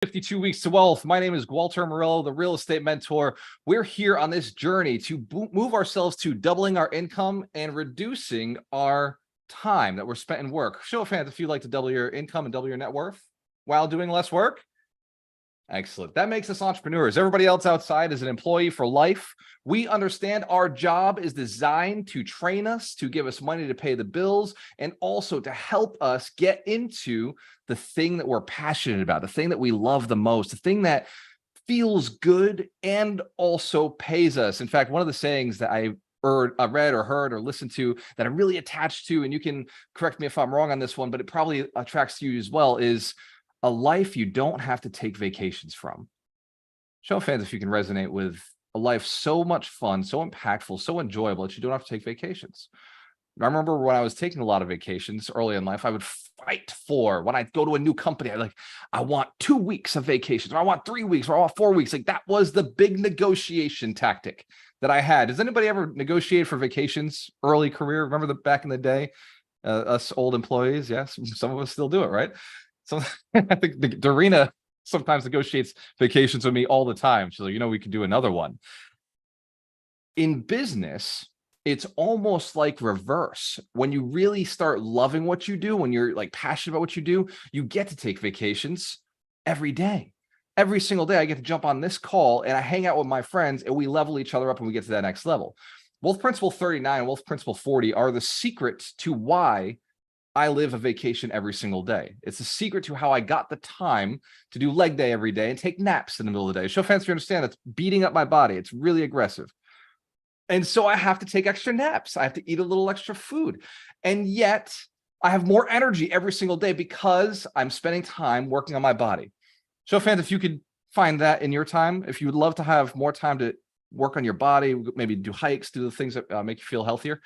52 Weeks to Wealth. My name is Walter Murillo, the real estate mentor. We're here on this journey to move ourselves to doubling our income and reducing our time that we're spent in work. Show of hands if you'd like to double your income and double your net worth while doing less work. Excellent. That makes us entrepreneurs. Everybody else outside is an employee for life. We understand our job is designed to train us, to give us money to pay the bills, and also to help us get into the thing that we're passionate about, the thing that we love the most, the thing that feels good and also pays us. In fact, one of the sayings that I read or heard or listened to that I'm really attached to, and you can correct me if I'm wrong on this one, but it probably attracts you as well, is a life you don't have to take vacations from. Show of hands if you can resonate with a life so much fun, so impactful, so enjoyable that you don't have to take vacations. I remember when I was taking a lot of vacations early in life, I would fight for when I go to a new company. I want 2 weeks of vacations, or I want 3 weeks, or I want 4 weeks. Like that was the big negotiation tactic that I had. Does anybody ever negotiate for vacations early career? Remember back in the day, us old employees? Yes, some of us still do it, right? So I think Dorina sometimes negotiates vacations with me all the time. She's like, we could do another one. In business, it's almost like reverse. When you really start loving what you do, when you're like passionate about what you do, you get to take vacations every day. Every single day, I get to jump on this call and I hang out with my friends and we level each other up and we get to that next level. Wealth Principle 39 and Wealth Principle 40 are the secrets to why I live a vacation every single day. It's a secret to how I got the time to do leg day every day and take naps in the middle of the day. Show of hands if you understand that's beating up my body. It's really aggressive. And so I have to take extra naps. I have to eat a little extra food. And yet I have more energy every single day because I'm spending time working on my body. Show of hands if you could find that in your time. If you would love to have more time to work on your body, maybe do hikes, do the things that make you feel healthier.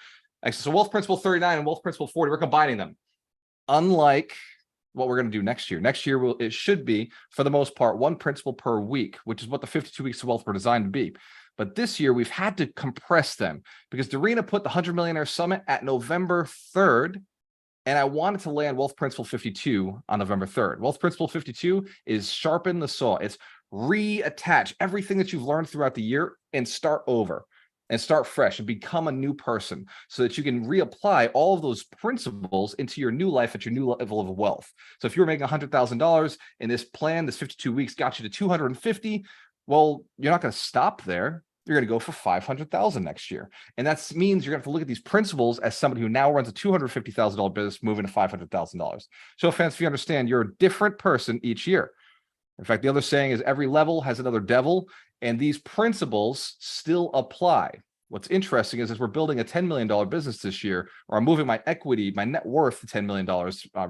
So Wealth Principle 39 and Wealth Principle 40, we're combining them. Unlike what we're going to do next year. Next year, it should be, for the most part, one principle per week, which is what the 52 Weeks of Wealth were designed to be. But this year, we've had to compress them because Dorina put the 100 Millionaire Summit at November 3rd, and I wanted to land Wealth Principle 52 on November 3rd. Wealth Principle 52 is sharpen the saw. It's reattach everything that you've learned throughout the year and start over. And start fresh and become a new person so that you can reapply all of those principles into your new life at your new level of wealth. So if you're making $100,000 and this plan, this 52 weeks got you to 250, well, you're not going to stop there. You're going to go for 500,000 next year. And that means you're going to have to look at these principles as somebody who now runs a $250,000 business moving to $500,000. So if you understand, you're a different person each year. In fact, the other saying is every level has another devil, and these principles still apply. What's interesting is as we're building a $10 million business this year, or I'm moving my equity, my net worth to $10 million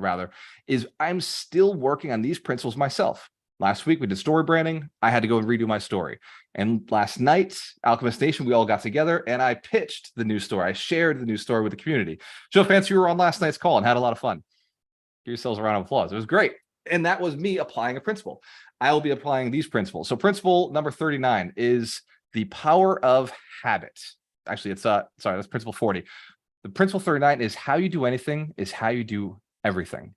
rather, is I'm still working on these principles myself. Last week we did story branding. I had to go and redo my story. And last night, Alchemist Nation, we all got together and I pitched the new story. I shared the new story with the community. Joe Fancy, you were on last night's call and had a lot of fun. Give yourselves a round of applause. It was great. And that was me applying a principle. I will be applying these principles. So principle number 39 is the power of habit. Actually, it's that's principle 40. The principle 39 is how you do anything is how you do everything.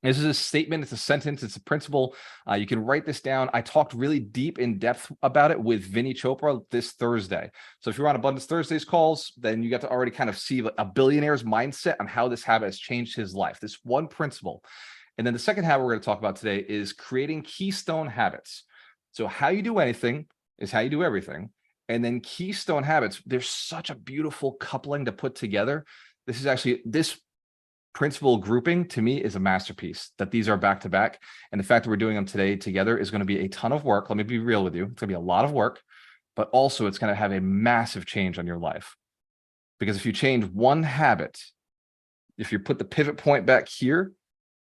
This is a statement, it's a sentence, it's a principle. You can write this down. I talked really deep in depth about it with Vinny Chopra this Thursday. So if you're on Abundance Thursdays calls, then you got to already kind of see a billionaire's mindset on how this habit has changed his life. This one principle. And then the second habit we're going to talk about today is creating keystone habits. So how you do anything is how you do everything. And then keystone habits, there's such a beautiful coupling to put together. This principle grouping to me is a masterpiece, that these are back to back. And the fact that we're doing them today together is going to be a ton of work. Let me be real with you. It's going to be a lot of work, but also it's going to have a massive change on your life. Because if you change one habit, if you put the pivot point back here,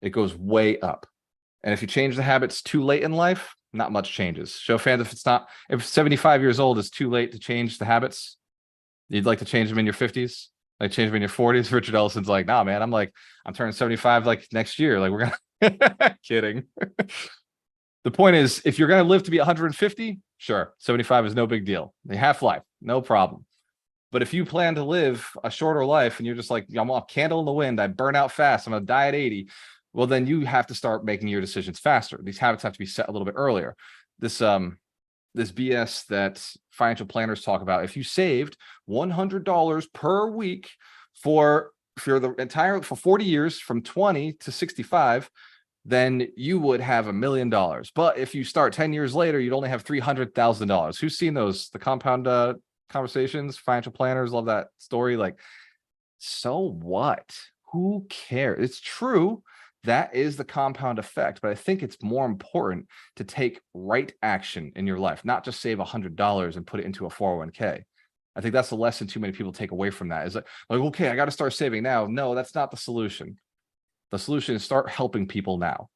it goes way up. And if you change the habits too late in life, not much changes. Show of hands if 75 years old is too late to change the habits, you'd like to change them in your 50s, like change them in your 40s. Richard Ellison's like, nah, man, I'm turning 75 like next year. Like we're gonna kidding. The point is, if you're gonna live to be 150, sure, 75 is no big deal. Half-life, no problem. But if you plan to live a shorter life and you're just like, I'm a candle in the wind, I burn out fast, I'm gonna die at 80, well, then you have to start making your decisions faster. These habits have to be set a little bit earlier. This BS that financial planners talk about, if you saved $100 per week for 40 years from 20 to 65, then you would have $1 million. But if you start 10 years later, you'd only have $300,000. Who's seen those? The compound conversations, financial planners love that story. Like, so what? Who cares? It's true. That is the compound effect. But I think it's more important to take right action in your life, not just save $100 and put it into a 401k. I think that's the lesson too many people take away from that, is like, okay, I got to start saving now. No, that's not the solution. The solution is start helping people now.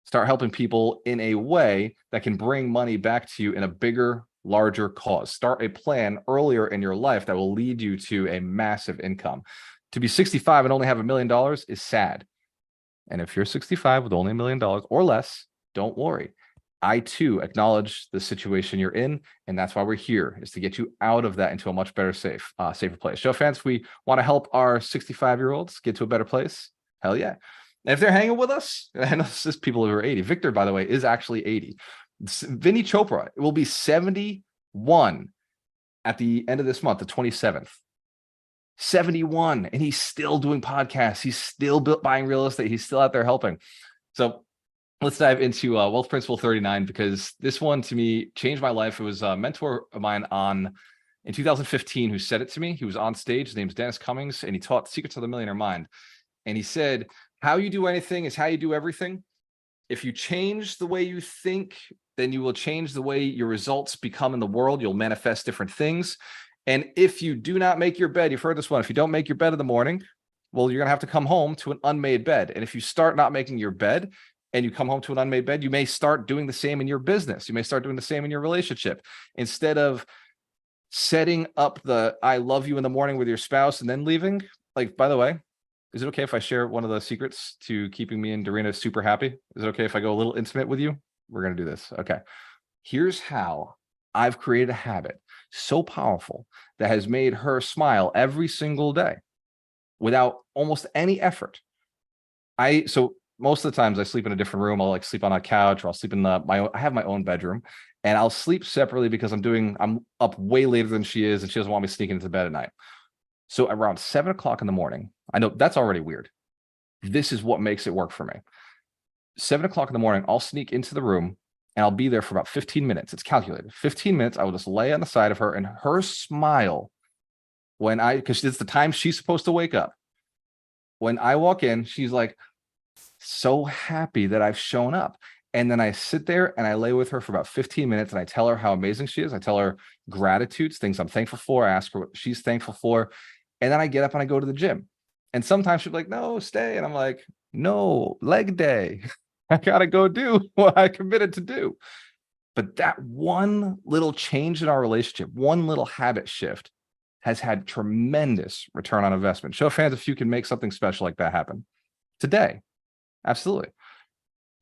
Start helping people in a way that can bring money back to you in a bigger, larger cause. Start a plan earlier in your life that will lead you to a massive income. To be 65 and only have $1 million is sad. And if you're 65 with only $1 million or less, don't worry. I too acknowledge the situation you're in, and that's why we're here, is to get you out of that into a much better, safer place. Show fans, we want to help our 65-year-olds get to a better place. Hell yeah. And if they're hanging with us, I know this is people who are 80. Victor, by the way, is actually 80. Vinny Chopra will be 71 at the end of this month, the 27th. 71, and he's still doing podcasts. He's still buying real estate. He's still out there helping. So let's dive into Wealth Principle 39, because this one to me changed my life. It was a mentor of mine in 2015 who said it to me. He was on stage. His name's Dennis Cummings, and he taught Secrets of the Millionaire Mind. And he said, how you do anything is how you do everything. If you change the way you think, then you will change the way your results become in the world. You'll manifest different things. And if you do not make your bed, you've heard this one, if you don't make your bed in the morning, well, you're going to have to come home to an unmade bed. And if you start not making your bed and you come home to an unmade bed, you may start doing the same in your business. You may start doing the same in your relationship. Instead of setting up the I love you in the morning with your spouse and then leaving, like, by the way, is it okay if I share one of the secrets to keeping me and Dorina super happy? Is it okay if I go a little intimate with you? We're going to do this. Okay. Here's how I've created a habit so powerful that has made her smile every single day without almost any effort. So most of the times I sleep in a different room. I'll like sleep on a couch, or I'll sleep in I have my own bedroom, and I'll sleep separately because I'm up way later than she is, and she doesn't want me sneaking into bed at night. So around 7 o'clock in the morning, I know that's already weird. This is what makes it work for me. 7 o'clock in the morning, I'll sneak into the room and I'll be there for about 15 minutes. It's calculated. 15 minutes. I will just lay on the side of her, and her smile because it's the time she's supposed to wake up. When I walk in, she's like so happy that I've shown up. And then I sit there and I lay with her for about 15 minutes and I tell her how amazing she is. I tell her gratitudes, things I'm thankful for. I ask her what she's thankful for. And then I get up and I go to the gym. And sometimes she'll be like, no, stay. And I'm like, no, leg day. I gotta go do what I committed to do. But that one little change in our relationship, one little habit shift, has had tremendous return on investment. Show fans if you can make something special like that happen today. Absolutely.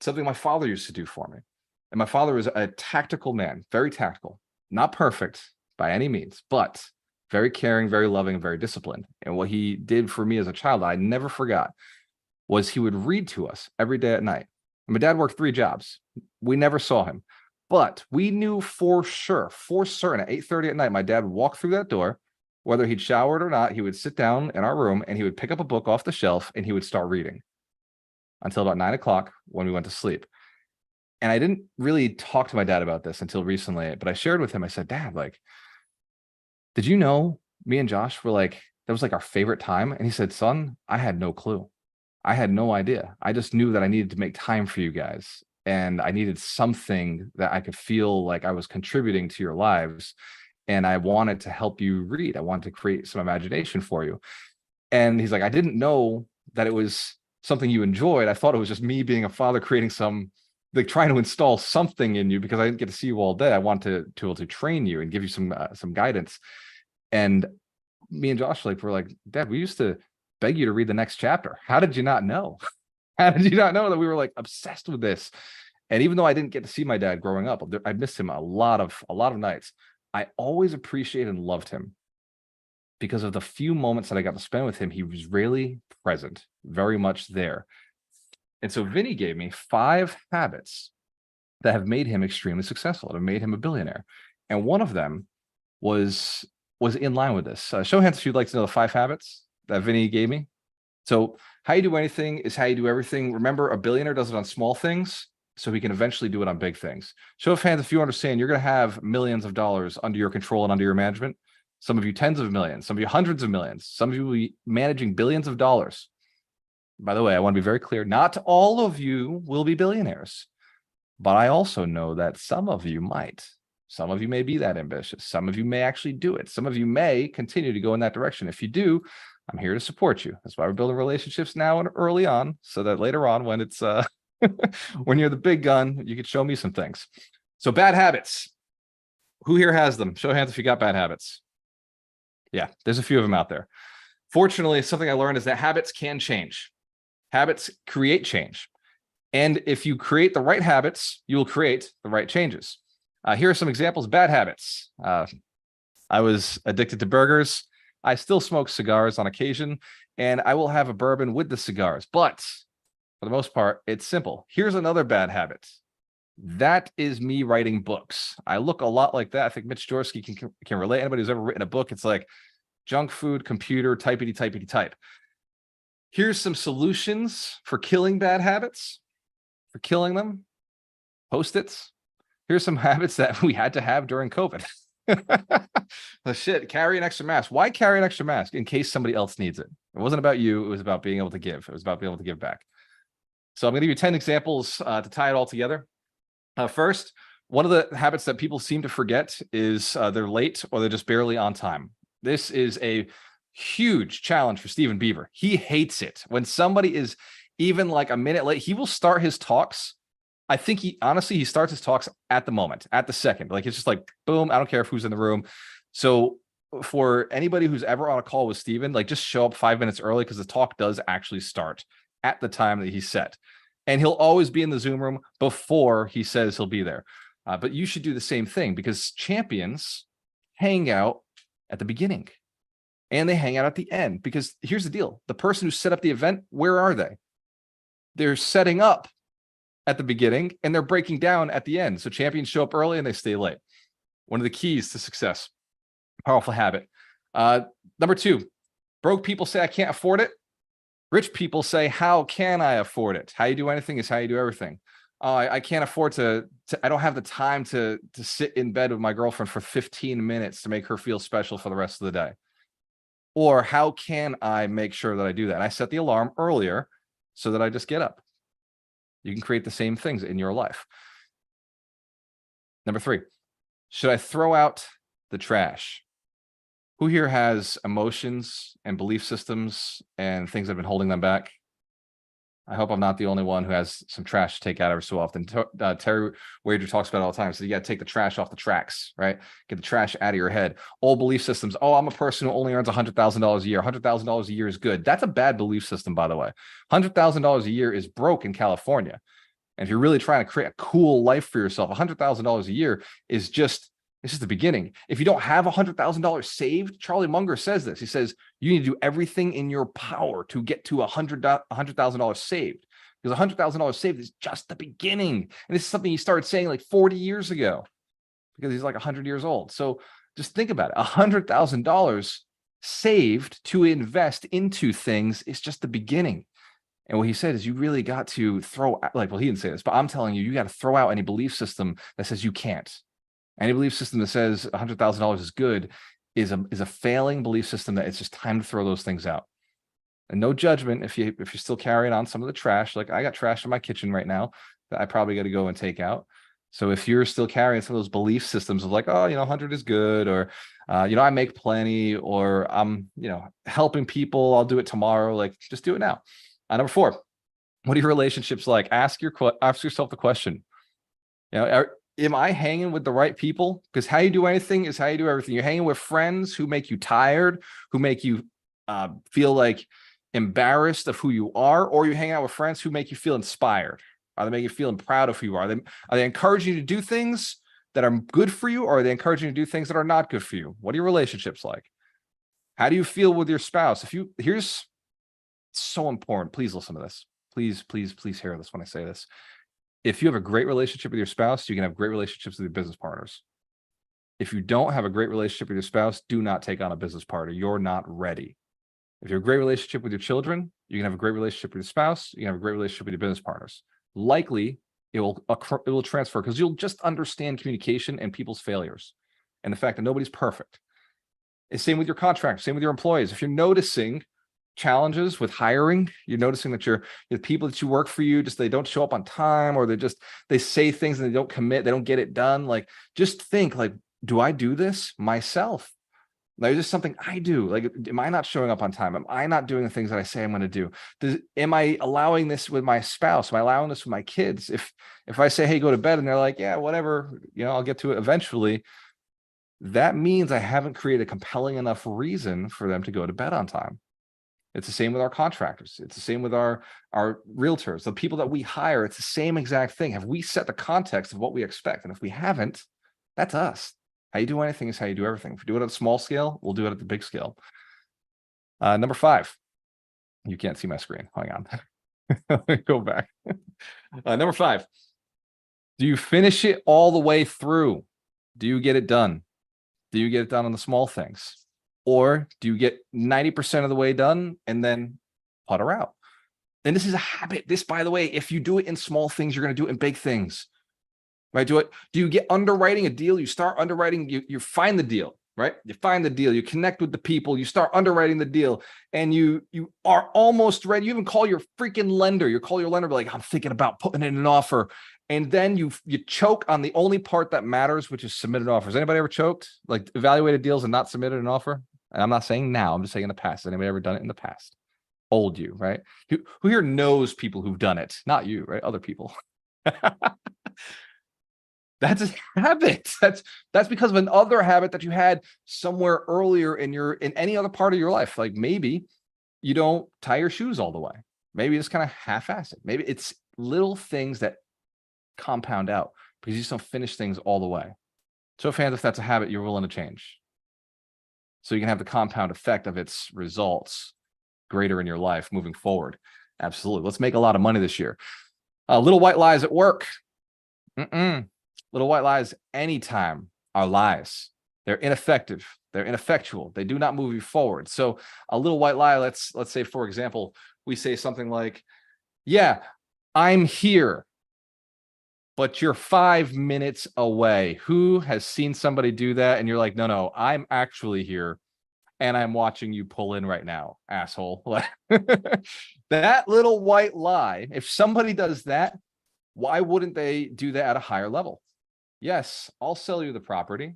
Something my father used to do for me. And my father was a tactical man, very tactical, not perfect by any means, but very caring, very loving, and very disciplined. And what he did for me as a child, I never forgot, was he would read to us every day at night. My dad worked 3 jobs. We never saw him, but we knew for certain at 8:30 at night, my dad would walk through that door, whether he'd showered or not. He would sit down in our room and he would pick up a book off the shelf and he would start reading until about 9 o'clock when we went to sleep. And I didn't really talk to my dad about this until recently, but I shared with him, I said, Dad, like, did you know me and Josh were like, that was like our favorite time? And he said, son, I had no clue. I had no idea. I just knew that I needed to make time for you guys. And I needed something that I could feel like I was contributing to your lives. And I wanted to help you read. I wanted to create some imagination for you. And he's like, I didn't know that it was something you enjoyed. I thought it was just me being a father creating like trying to install something in you, because I didn't get to see you all day. I wanted to be able to train you and give you some guidance. And me and Josh were like, Dad, we used to beg you to read the next chapter. How did you not know? How did you not know that we were like obsessed with this? And even though I didn't get to see my dad growing up, I missed him a lot of nights. I always appreciated and loved him because of the few moments that I got to spend with him. He was really present, very much there. And so Vinny gave me 5 habits that have made him extremely successful, that have made him a billionaire. And one of them was in line with this. Show of hands if you'd like to know the 5 habits that Vinny gave me. So how you do anything is how you do everything. Remember, a billionaire does it on small things, so he can eventually do it on big things. Show of hands if you understand you're going to have millions of dollars under your control and under your management. Some of you tens of millions, some of you hundreds of millions, some of you will be managing billions of dollars. By the way, I want to be very clear. Not all of you will be billionaires, but I also know that some of you might. Some of you may be that ambitious. Some of you may actually do it. Some of you may continue to go in that direction. If you do, I'm here to support you. That's why we're building relationships now and early on, so that later on when it's when you're the big gun, you could show me some things. So bad habits. Who here has them? Show of hands if you got bad habits. Yeah, there's a few of them out there. Fortunately, something I learned is that habits can change. Habits create change. And if you create the right habits, you will create the right changes. Here are some examples of bad habits. I was addicted to burgers. I still smoke cigars on occasion, and I will have a bourbon with the cigars. But for the most part, it's simple. Here's another bad habit. That is me writing books. I look a lot like that. I think Mitch Jorsky can relate. Anybody who's ever written a book, it's like junk food, computer, typety type. Here's some solutions for killing bad habits, for killing them. Post-its. Here's some habits that we had to have during COVID. Carry an extra mask. Why carry an extra mask? In case somebody else needs it. It wasn't about you. It was about being able to give. It was about being able to give back. So I'm going to give you 10 examples to tie it all together. First, one of the habits that people seem to forget is they're late or they're just barely on time. This is a huge challenge for Steven Beaver. He hates it. When somebody is even like a minute late, he will start his talks. I think he starts his talks at the moment, at the second. Like, it's just like, boom, I don't care who's in the room. So for anybody who's ever on a call with Steven, like, just show up 5 minutes early, because the talk does actually start at the time that he's set. And he'll always be in the Zoom room before he says he'll be there. But you should do the same thing, because champions hang out at the beginning and they hang out at the end. Because here's the deal. The person who set up the event, where are they? They're setting up at the beginning and they're breaking down at the end. So champions show up early and they stay late. One of the keys to success. Powerful habit. Number 2, broke people say, I can't afford it. Rich people say, how can I afford it? How you do anything is how you do everything. I can't afford to I don't have the time to sit in bed with my girlfriend for 15 minutes to make her feel special for the rest of the day. Or how can I make sure that I do that? And I set the alarm earlier so that I just get up. You can create the same things in your life. Number 3, should I throw out the trash? Who here has emotions and belief systems and things that have been holding them back? I hope I'm not the only one who has some trash to take out every so often. Terry Wager talks about it all the time. So you got to take the trash off the tracks, right? Get the trash out of your head. Old belief systems. Oh, I'm a person who only earns $100,000 a year. $100,000 a year is good. That's a bad belief system, by the way. $100,000 a year is broke in California. And if you're really trying to create a cool life for yourself, $100,000 a year is just, this is the beginning. If you don't have $100,000 saved, Charlie Munger says this. He says, you need to do everything in your power to get to $100,000 saved, because $100,000 saved is just the beginning. And this is something he started saying like 40 years ago, because he's like 100 years old. So just think about it. $100,000 saved to invest into things is just the beginning. And what he said is, you really got to throw, like, well, he didn't say this, but I'm telling you, you got to throw out any belief system that says you can't. Any belief system that says $100,000 is good is a failing belief system that it's just time to throw those things out. And no judgment if you're still carrying on some of the trash. Like, I got trash in my kitchen right now that I probably got to go and take out. So if you're still carrying some of those belief systems of like, oh, 100 is good, or I make plenty, or I'm helping people, I'll do it tomorrow. Like, just do it now. Number 4, what are your relationships like? Ask yourself the question. Am I hanging with the right people? Because how you do anything is how you do everything. You're hanging with friends who make you tired, who make you feel like embarrassed of who you are, or you hang out with friends who make you feel inspired. Are they making you feeling proud of who you are? Are they encouraging you to do things that are good for you, or are they encouraging you to do things that are not good for you? What are your relationships like? How do you feel with your spouse? Here's so important. Please listen to this. please, please, please hear this when I say this. If you have a great relationship with your spouse, you can have great relationships with your business partners. If you don't have a great relationship with your spouse, do not take on a business partner. You're not ready. If you have a great relationship with your children, you can have a great relationship with your spouse. You can have a great relationship with your business partners. Likely, it will transfer because you'll just understand communication and people's failures and the fact that nobody's perfect. It's same with your contractors, same with your employees. If you're noticing challenges with hiring, you're noticing that the people that you work for you, just they don't show up on time, or they say things and they don't commit, they don't get it done. Like, just think, like, do I do this myself? Like, is this something I do? Like, am I not showing up on time? Am I not doing the things that I say I'm going to do? Am I allowing this with my spouse? Am I allowing this with my kids? If I say, hey, go to bed, and they're like, yeah, whatever, I'll get to it eventually, that means I haven't created a compelling enough reason for them to go to bed on time. It's the same with our contractors. It's the same with our realtors, the people that we hire. It's the same exact thing. Have we set the context of what we expect? And if we haven't, that's us. How you do anything is how you do everything. If we do it at a small scale, we'll do it at the big scale. Number 5. You can't see my screen. Hang on. Let me go back. Number 5. Do you finish it all the way through? Do you get it done? Do you get it done on the small things? Or do you get 90% of the way done and then putter out? And this is a habit. This, by the way, if you do it in small things, you're going to do it in big things. Right? Do you get underwriting a deal? You start underwriting, you find the deal, right? You find the deal, you connect with the people, you start underwriting the deal, and you are almost ready. You even call your freaking lender. You call your lender, be like, I'm thinking about putting in an offer. And then you choke on the only part that matters, which is submitted offers. Anybody ever choked? Like, evaluated deals and not submitted an offer? And I'm not saying now, I'm just saying in the past. Has anybody ever done it in the past? Old you, right? Who here knows people who've done it? Not you, right? Other people. That's a habit. That's because of another habit that you had somewhere earlier in any other part of your life. Like, maybe you don't tie your shoes all the way. Maybe you just kind of half-ass it. Maybe it's little things that compound out because you just don't finish things all the way. So, fans, if that's a habit you're willing to change, so you can have the compound effect of its results greater in your life moving forward. Absolutely. Let's make a lot of money this year. Little white lies at work. Little white lies anytime are lies. They're ineffective. They're ineffectual. They do not move you forward. So a little white lie, let's say, for example, we say something like, yeah, I'm here, but you're 5 minutes away. Who has seen somebody do that? And you're like, no, I'm actually here and I'm watching you pull in right now, asshole. That little white lie, if somebody does that, why wouldn't they do that at a higher level? Yes, I'll sell you the property.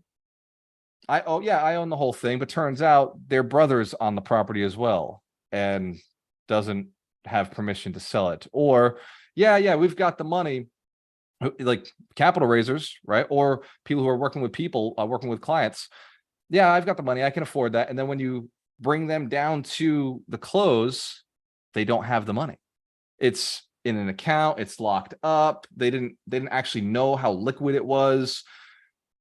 I own the whole thing, but turns out their brother's on the property as well and doesn't have permission to sell it. Or, yeah, we've got the money, like capital raisers, right? Or people who are working with clients. Yeah, I've got the money, I can afford that. And then when you bring them down to the close, they don't have the money. It's in an account, it's locked up. They didn't actually know how liquid it was.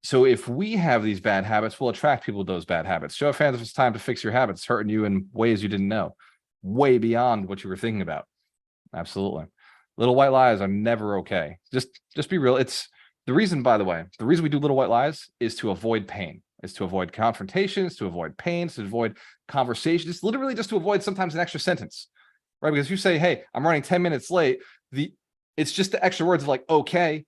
So if we have these bad habits, we'll attract people with those bad habits. Show of hands if it's time to fix your habits. It's hurting you in ways you didn't know, way beyond what you were thinking about. Absolutely. Little white lies are never okay. Just be real. It's the reason, by the way, the reason we do little white lies is to avoid pain, is to avoid confrontations, to avoid pains, to avoid conversations. It's literally just to avoid sometimes an extra sentence. Right? Because if you say, hey, I'm running 10 minutes late, it's just the extra words of like, okay,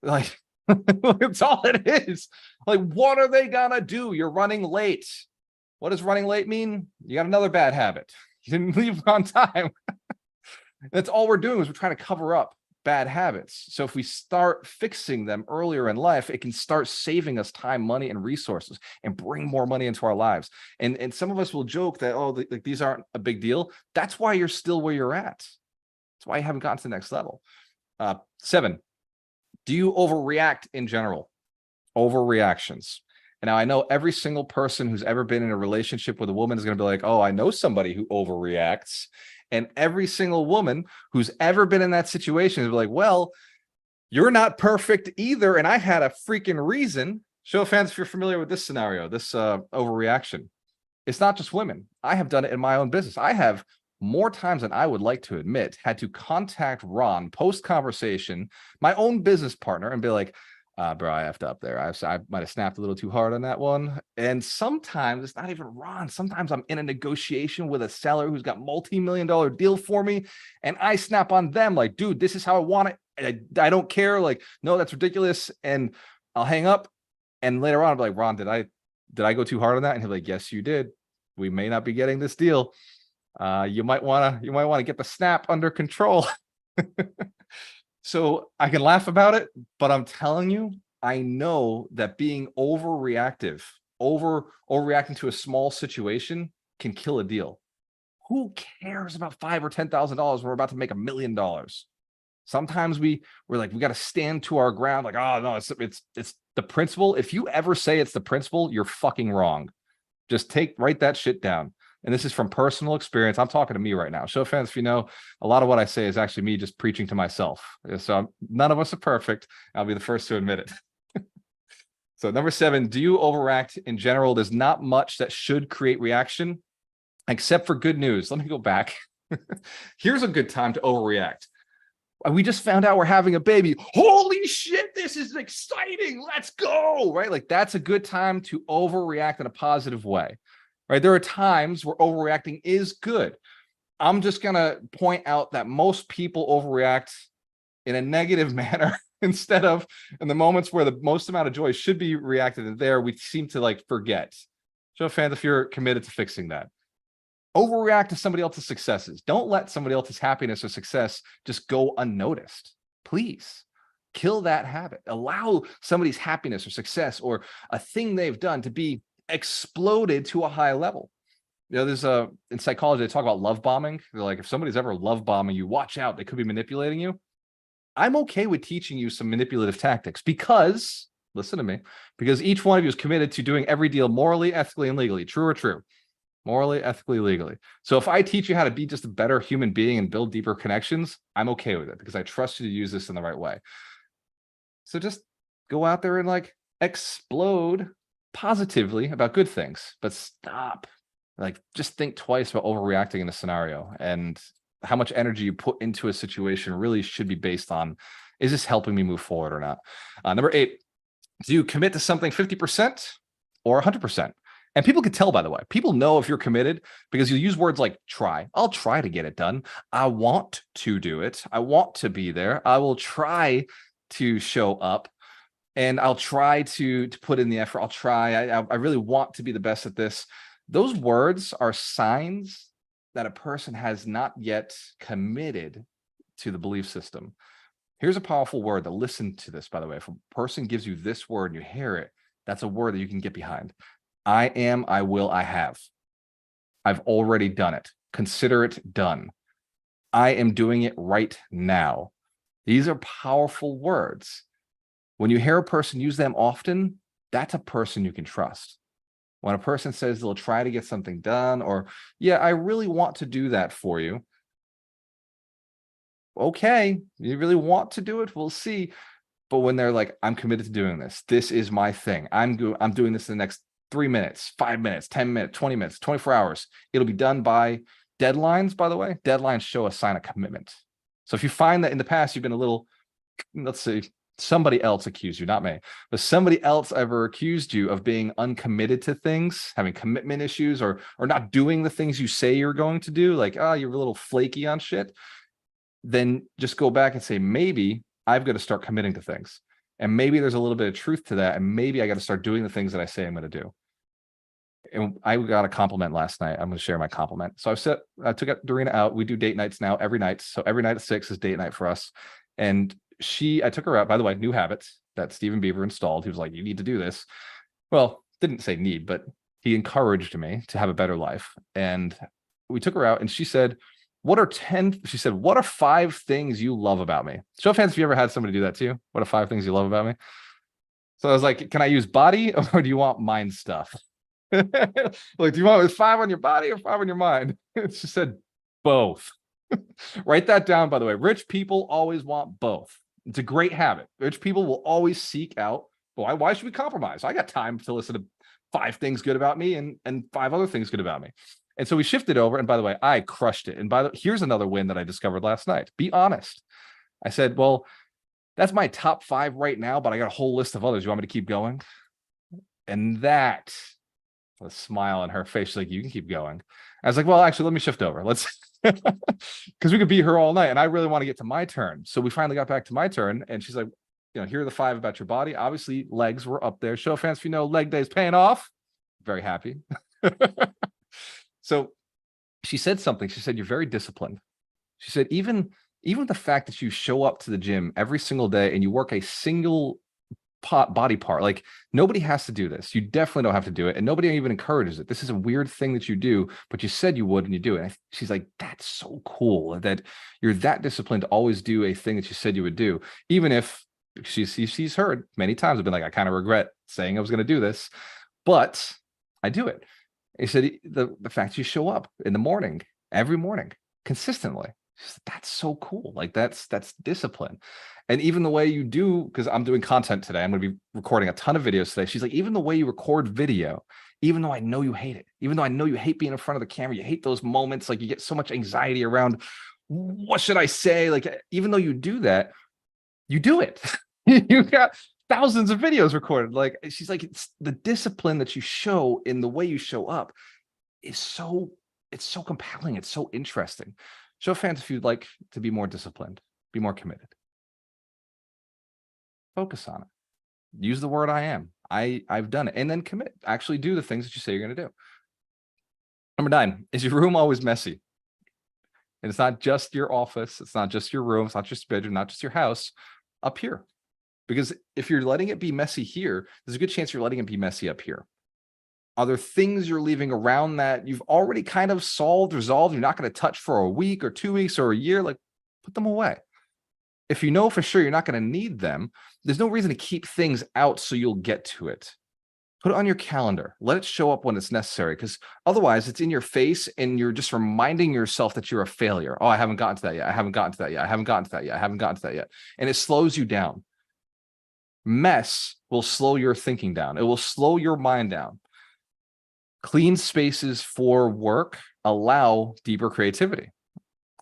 like, that's all it is. Like, what are they gonna do? You're running late. What does running late mean? You got another bad habit. You didn't leave on time. That's all we're doing, is we're trying to cover up bad habits. So if we start fixing them earlier in life, it can start saving us time, money, and resources, and bring more money into our lives. And some of us will joke that, like, these aren't a big deal. That's why you're still where you're at. That's why you haven't gotten to the next level. 7, do you overreact in general? Overreactions. And now I know every single person who's ever been in a relationship with a woman is going to be like, oh, I know somebody who overreacts. And every single woman who's ever been in that situation is like, well, you're not perfect either. And I had a freaking reason. Show of hands if you're familiar with this scenario, this overreaction. It's not just women. I have done it in my own business. I have more times than I would like to admit, had to contact Ron post-conversation, my own business partner, and be like, bro, I effed up there. I might have snapped a little too hard on that one. And sometimes it's not even Ron. Sometimes I'm in a negotiation with a seller who's got multi-million-dollar deal for me, and I snap on them like, dude, this is how I want it. I don't care. Like, no, that's ridiculous. And I'll hang up. And later on, I'll be like, Ron, did I go too hard on that? And he'll be like, yes, you did. We may not be getting this deal. You might want to get the snap under control. So I can laugh about it, but I'm telling you, I know that being overreacting to a small situation can kill a deal. Who cares about $5,000 or $10,000 when we're about to make $1 million? Sometimes we're like, we got to stand to our ground. Like, oh no, it's the principle. If you ever say it's the principle, you're fucking wrong. Just write that shit down. And this is from personal experience. I'm talking to me right now. Show of hands, if you know, a lot of what I say is actually me just preaching to myself. So none of us are perfect. I'll be the first to admit it. So number 7, do you overact in general? There's not much that should create reaction, except for good news. Let me go back. Here's a good time to overreact. We just found out we're having a baby. Holy shit, this is exciting. Let's go, right? Like that's a good time to overreact in a positive way, right? There are times where overreacting is good. I'm just going to point out that most people overreact in a negative manner instead of in the moments where the most amount of joy should be reacted in there. We seem to like forget. Show of hands if you're committed to fixing that. Overreact to somebody else's successes. Don't let somebody else's happiness or success just go unnoticed. Please kill that habit. Allow somebody's happiness or success or a thing they've done to be exploded to a high level. You know, there's in psychology, they talk about love bombing. They're like, if somebody's ever love bombing you, watch out. They could be manipulating you. I'm okay with teaching you some manipulative tactics because, listen to me, because each one of you is committed to doing every deal morally, ethically, and legally. True or true? Morally, ethically, legally. So if I teach you how to be just a better human being and build deeper connections, I'm okay with it because I trust you to use this in the right way. So just go out there and like explode positively about good things, but stop. Like just think twice about overreacting in a scenario, and how much energy you put into a situation really should be based on, is this helping me move forward or not? Number 8, do you commit to something 50% or 100%? And people can tell, by the way. People know if you're committed because you use words like try. I'll try to get it done. I want to do it. I want to be there. I will try to show up, and I'll try to put in the effort. I'll try. I really want to be the best at this. Those words are signs that a person has not yet committed to the belief system. Here's a powerful word to listen to this, by the way. If a person gives you this word and you hear it, that's a word that you can get behind. I am, I will, I have. I've already done it. Consider it done. I am doing it right now. These are powerful words. When you hear a person use them often, that's a person you can trust. When a person says they'll try to get something done, or, yeah, I really want to do that for you. Okay, you really want to do it? We'll see. But when they're like, I'm committed to doing this. This is my thing. I'm doing this in the next 3 minutes, 5 minutes, 10 minutes, 20 minutes, 24 hours. It'll be done by deadlines, by the way. Deadlines show a sign of commitment. So if you find that in the past you've been a little, let's say somebody else accused you, not me, but somebody else ever accused you of being uncommitted to things, having commitment issues, or not doing the things you say you're going to do, like, oh, you're a little flaky on shit, then just go back and say, maybe I've got to start committing to things. And maybe there's a little bit of truth to that. And maybe I got to start doing the things that I say I'm going to do. And I got a compliment last night. I'm going to share my compliment. So I took Dorina out. We do date nights now every night. So every night at 6 is date night for us. And I took her out, by the way, new habits that Steven Beaver installed. He was like, you need to do this. Well, didn't say need, but he encouraged me to have a better life. And we took her out and she said, what are 5 things you love about me? Show of hands if you ever had somebody do that to you. What are 5 things you love about me? So I was like, can I use body or do you want mind stuff? Like, do you want 5 on your body or 5 on your mind? She said both. Write that down, by the way. Rich people always want both. It's a great habit. Rich people will always seek out, why should we compromise? I got time to listen to 5 things good about me and 5 other things good about me. And so we shifted over. And by the way, I crushed it. And here's another win that I discovered last night. Be honest. I said, well, that's my top 5 right now, but I got a whole list of others. You want me to keep going? And that, a smile on her face, she's like, you can keep going. I was like, well, actually, let me shift over. Let's, because we could be here all night. And I really want to get to my turn. So we finally got back to my turn. And she's like, here are the 5 about your body. Obviously, legs were up there. Show of hands if you know leg day is paying off. Very happy. So she said something. She said, you're very disciplined. She said, even the fact that you show up to the gym every single day and you work a single body part, like nobody has to do this. You definitely don't have to do it. And nobody even encourages it. This is a weird thing that you do, but you said you would and you do it. And she's like, that's so cool that you're that disciplined to always do a thing that you said you would do. Even if she's heard many times, I've been like, I kind of regret saying I was going to do this, but I do it. He said, the fact you show up in the morning, every morning, consistently, that's so cool. Like that's discipline. And even the way you do, because I'm doing content today, I'm going to be recording a ton of videos today. She's like, even the way you record video, even though I know you hate it, even though I know you hate being in front of the camera, you hate those moments, like you get so much anxiety around, what should I say? Like, even though you do that, you do it. You got thousands of videos recorded. Like, she's like, it's the discipline that you show in the way you show up is so, it's so compelling. It's so interesting. Show fans if you'd like to be more disciplined, be more committed. Focus on it. Use the word I am. I've done it. And then commit. Actually do the things that you say you're going to do. Number 9, is your room always messy? And it's not just your office. It's not just your room. It's not just your bedroom, not just your house. Up here. Because if you're letting it be messy here, there's a good chance you're letting it be messy up here. Are there things you're leaving around that you've already kind of resolved, you're not going to touch for a week or 2 weeks or a year? Like, put them away. If you know for sure you're not going to need them, there's no reason to keep things out so you'll get to it. Put it on your calendar. Let it show up when it's necessary, because otherwise it's in your face and you're just reminding yourself that you're a failure. Oh, I haven't gotten to that yet. I haven't gotten to that yet. I haven't gotten to that yet. I haven't gotten to that yet. And it slows you down. Mess will slow your thinking down. It will slow your mind down. Clean spaces for work allow deeper creativity.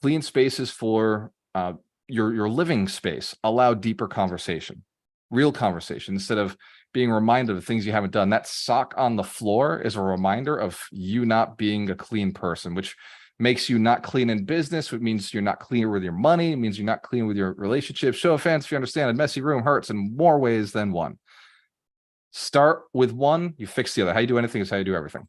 Clean spaces for your living space allow deeper conversation, real conversation, instead of being reminded of things you haven't done. That sock on the floor is a reminder of you not being a clean person, which makes you not clean in business, which means you're not clean with your money. It means you're not clean with your relationships. Show of hands if you understand a messy room hurts in more ways than one. Start with one, you fix the other. How you do anything is how you do everything.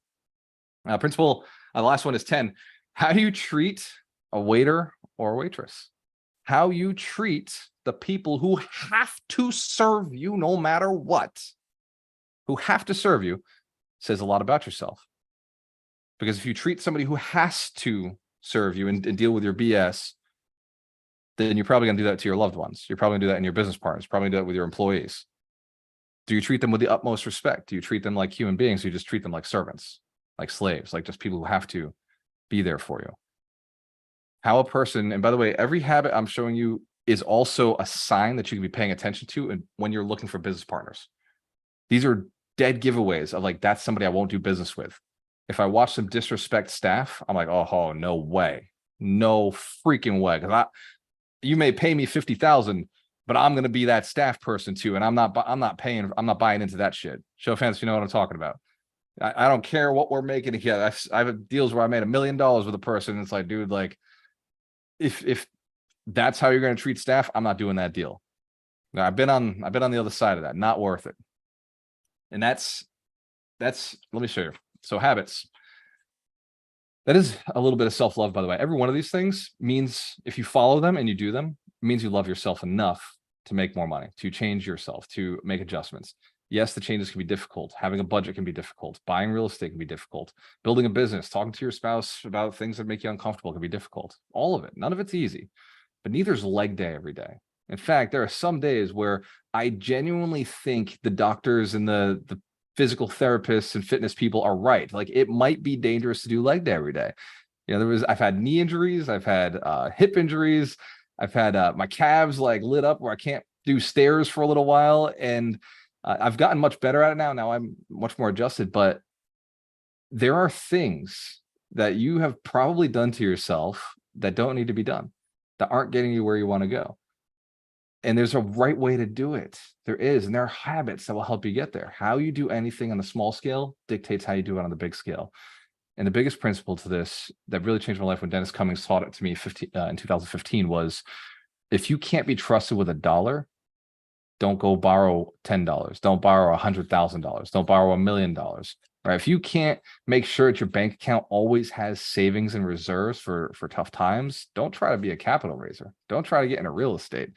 Principle, the last one is 10. How do you treat a waiter or a waitress? How you treat the people who have to serve you no matter what, who have to serve you, says a lot about yourself. Because if you treat somebody who has to serve you and deal with your BS, then you're probably going to do that to your loved ones. You're probably going to do that in your business partners. You're probably going to do that with your employees. Do you treat them with the utmost respect? Do you treat them like human beings? Or you just treat them like servants, like slaves, like just people who have to be there for you? How a person, and by the way, every habit I'm showing you is also a sign that you can be paying attention to and when you're looking for business partners. These are dead giveaways of like, that's somebody I won't do business with. If I watch them disrespect staff, I'm like, oh, no way. No freaking way. Because you may pay me 50,000, but I'm going to be that staff person too. And I'm not buying into that shit. Show of hands if you know what I'm talking about. I don't care what we're making together. I have deals where I made $1 million with a person. It's like, dude, like, if that's how you're going to treat staff, I'm not doing that deal. Now, I've been on the other side of that. Not worth it. And that's let me show you. So habits. That is a little bit of self-love, by the way. Every one of these things means, if you follow them and you do them, it means you love yourself enough to make more money, to change yourself, to make adjustments. Yes, the changes can be difficult. Having a budget can be difficult. Buying real estate can be difficult. Building a business, talking to your spouse about things that make you uncomfortable can be difficult. All of it. None of it's easy. But neither is leg day every day. In fact, there are some days where I genuinely think the doctors and the physical therapists and fitness people are right. Like, it might be dangerous to do leg day every day. I've had knee injuries. I've had hip injuries. I've had my calves like lit up where I can't do stairs for a little while. And I've gotten much better at it now. Now I'm much more adjusted, but there are things that you have probably done to yourself that don't need to be done, that aren't getting you where you want to go. And there's a right way to do it. There is, and there are habits that will help you get there. How you do anything on the small scale dictates how you do it on the big scale. And the biggest principle to this that really changed my life when Dennis Cummings taught it to me in 2015 was, if you can't be trusted with $1, don't go borrow $10. Don't borrow $100,000. Don't borrow $1 million. Right? If you can't make sure that your bank account always has savings and reserves for tough times, don't try to be a capital raiser. Don't try to get into real estate.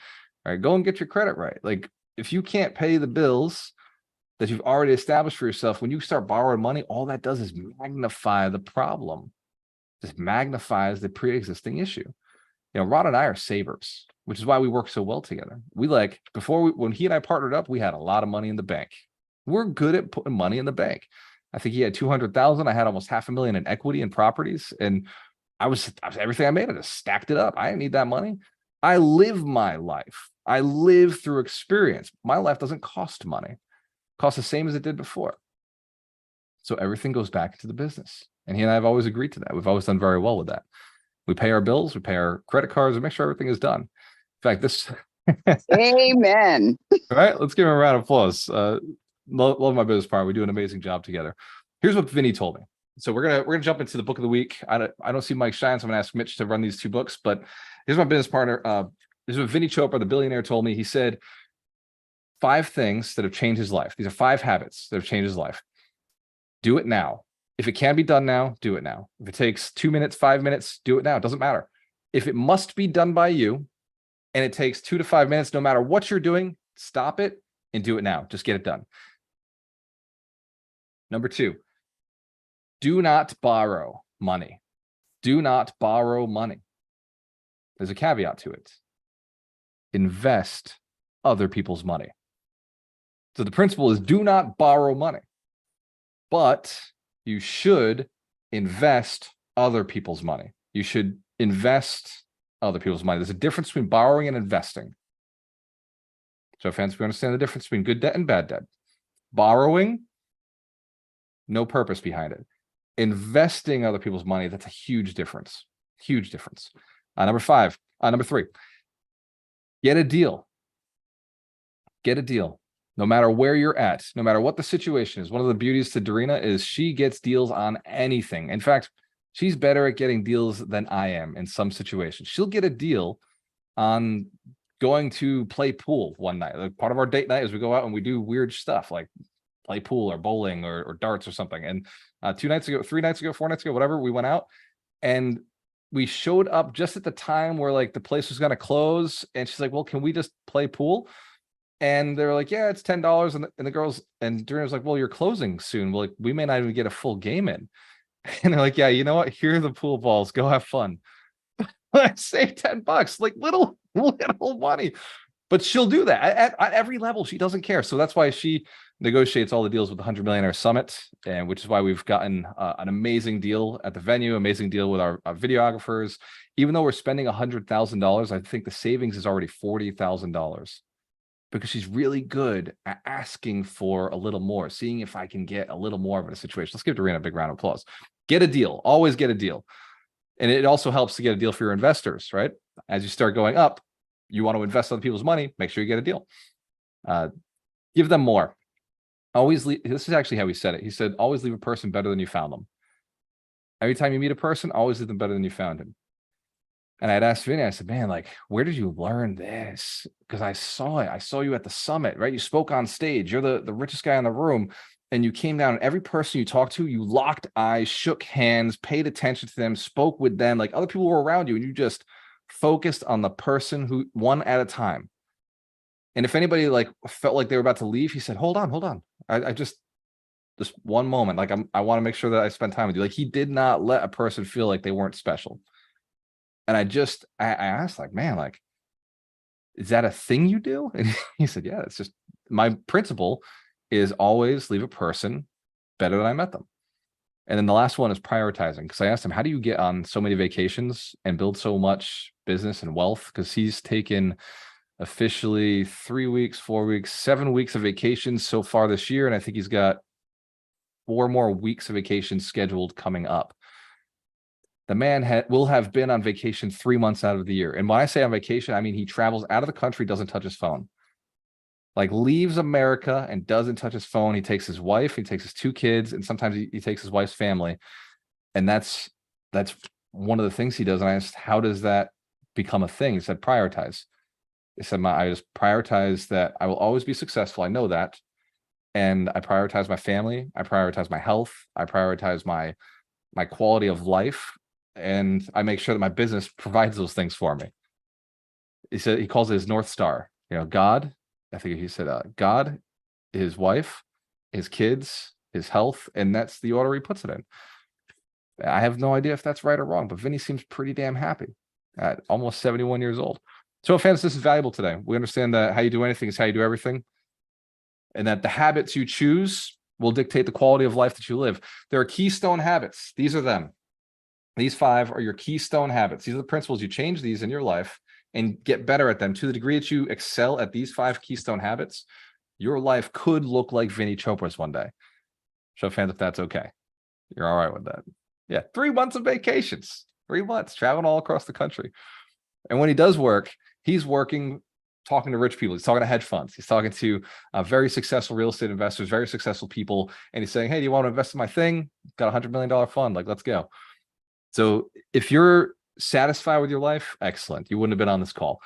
All right, go and get your credit right. Like, if you can't pay the bills that you've already established for yourself, when you start borrowing money, all that does is magnify the problem. Just magnifies the pre-existing issue. You know, Rod and I are savers, which is why we work so well together. We like, when he and I partnered up, we had a lot of money in the bank. We're good at putting money in the bank. I think he had 200,000. I had almost $500,000 in equity in properties. And I was everything I made, I just stacked it up. I didn't need that money. I live my life. I live through experience. My life doesn't cost money. It costs the same as it did before. So everything goes back into the business. And he and I have always agreed to that. We've always done very well with that. We pay our bills, we pay our credit cards, and make sure everything is done. In fact, this Amen. All right, let's give him a round of applause. Love my business partner. We do an amazing job together. Here's what Vinny told me. So we're gonna jump into the book of the week. I don't see Mike Shine, so I'm gonna ask Mitch to run these two books. But here's my business partner. This is what Vinny Chopra, the billionaire, told me. He said 5 things that have changed his life. These are 5 habits that have changed his life. Do it now. If it can be done now, do it now. If it takes 2 minutes, 5 minutes, do it now. It doesn't matter. If it must be done by you and it takes 2 to 5 minutes, no matter what you're doing, stop it and do it now. Just get it done. Number 2, do not borrow money. Do not borrow money. There's a caveat to it. Invest other people's money. So the principle is, do not borrow money, but you should invest other people's money. You should invest other people's money. There's a difference between borrowing and investing. So fans, we understand the difference between good debt and bad debt. Borrowing, no purpose behind it. Investing other people's money, that's a huge difference. Huge difference. Number 3, get a deal. Get a deal. No matter where you're at, no matter what the situation is. One of the beauties to Darina is she gets deals on anything. In fact, she's better at getting deals than I am in some situations. She'll get a deal on going to play pool one night. Like, part of our date night is we go out and we do weird stuff like play pool or bowling or darts or something. And 2 nights ago, 3 nights ago, 4 nights ago, whatever, we went out and we showed up just at the time where like the place was going to close. And she's like, well, can we just play pool? And they're like, yeah, it's $10. And the girls, and Darina was like, well, you're closing soon. Well, like, we may not even get a full game in. And they're like, yeah, you know what? Here are the pool balls. Go have fun. I saved $10, like little money. But she'll do that at every level. She doesn't care. So that's why she negotiates all the deals with the 100 Millionaire Summit, and which is why we've gotten an amazing deal at the venue, amazing deal with our videographers. Even though we're spending $100,000, I think the savings is already $40,000. Because she's really good at asking for a little more, seeing if I can get a little more of a situation. Let's give Darina a big round of applause. Get a deal. Always get a deal. And it also helps to get a deal for your investors, right? As you start going up, you want to invest other people's money, make sure you get a deal. Give them more. Always leave. This is actually how he said it. He said, always leave a person better than you found them. Every time you meet a person, always leave them better than you found him. And I'd asked Vinny, I said, man, like, where did you learn this? Because I saw it. I saw you at the summit, right? You spoke on stage. You're the richest guy in the room. And you came down, and every person you talked to, you locked eyes, shook hands, paid attention to them, spoke with them. Like, other people were around you, and you just focused on the person, who one at a time. And if anybody like felt like they were about to leave, he said, hold on. I just one moment. Like, I want to make sure that I spend time with you. Like, he did not let a person feel like they weren't special. And I asked, like, man, like, is that a thing you do? And he said, yeah, it's just my principle is always leave a person better than I met them. And then the last one is prioritizing. Because I asked him, how do you get on so many vacations and build so much business and wealth? Because he's taken officially 3 weeks, 4 weeks, 7 weeks of vacations so far this year. And I think he's got 4 more weeks of vacation scheduled coming up. The man will have been on vacation 3 months out of the year. And when I say on vacation, I mean he travels out of the country, doesn't touch his phone. Like leaves America and doesn't touch his phone. He takes his wife, he takes his 2 kids, and sometimes he takes his wife's family. And that's one of the things he does. And I asked, how does that become a thing? He said, prioritize. He said, I just prioritize that I will always be successful. I know that. And I prioritize my family. I prioritize my health. I prioritize my quality of life. And I make sure that my business provides those things for me. He said, he calls it his North Star. God, I think he said, God, his wife, his kids, his health, and that's the order he puts it in. I have no idea if that's right or wrong, but Vinny seems pretty damn happy at almost 71 years old. So fans, this is valuable today. We understand that how you do anything is how you do everything, and that the habits you choose will dictate the quality of life that you live. There are keystone habits. These are them. These 5 are your keystone habits. These are the principles. You change these in your life and get better at them to the degree that you excel at these 5 keystone habits. Your life could look like Vinny Chopra's one day. Show fans if that's okay. You're all right with that. Yeah, 3 months of vacations, 3 months traveling all across the country. And when he does work, he's working, talking to rich people. He's talking to hedge funds. He's talking to very successful real estate investors, very successful people. And he's saying, hey, do you want to invest in my thing? Got a $100 million fund. Like, let's go. So if you're satisfied with your life, excellent. You wouldn't have been on this call.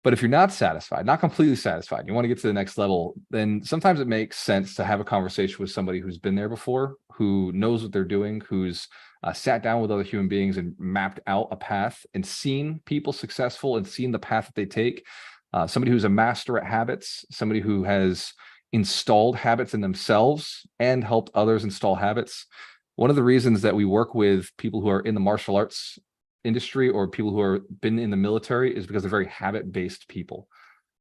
But if you're not satisfied, not completely satisfied, you want to get to the next level, then sometimes it makes sense to have a conversation with somebody who's been there before, who knows what they're doing, who's sat down with other human beings and mapped out a path and seen people successful and seen the path that they take. Somebody who's a master at habits, somebody who has installed habits in themselves and helped others install habits. One of the reasons that we work with people who are in the martial arts industry or people who are been in the military is because they're very habit-based people.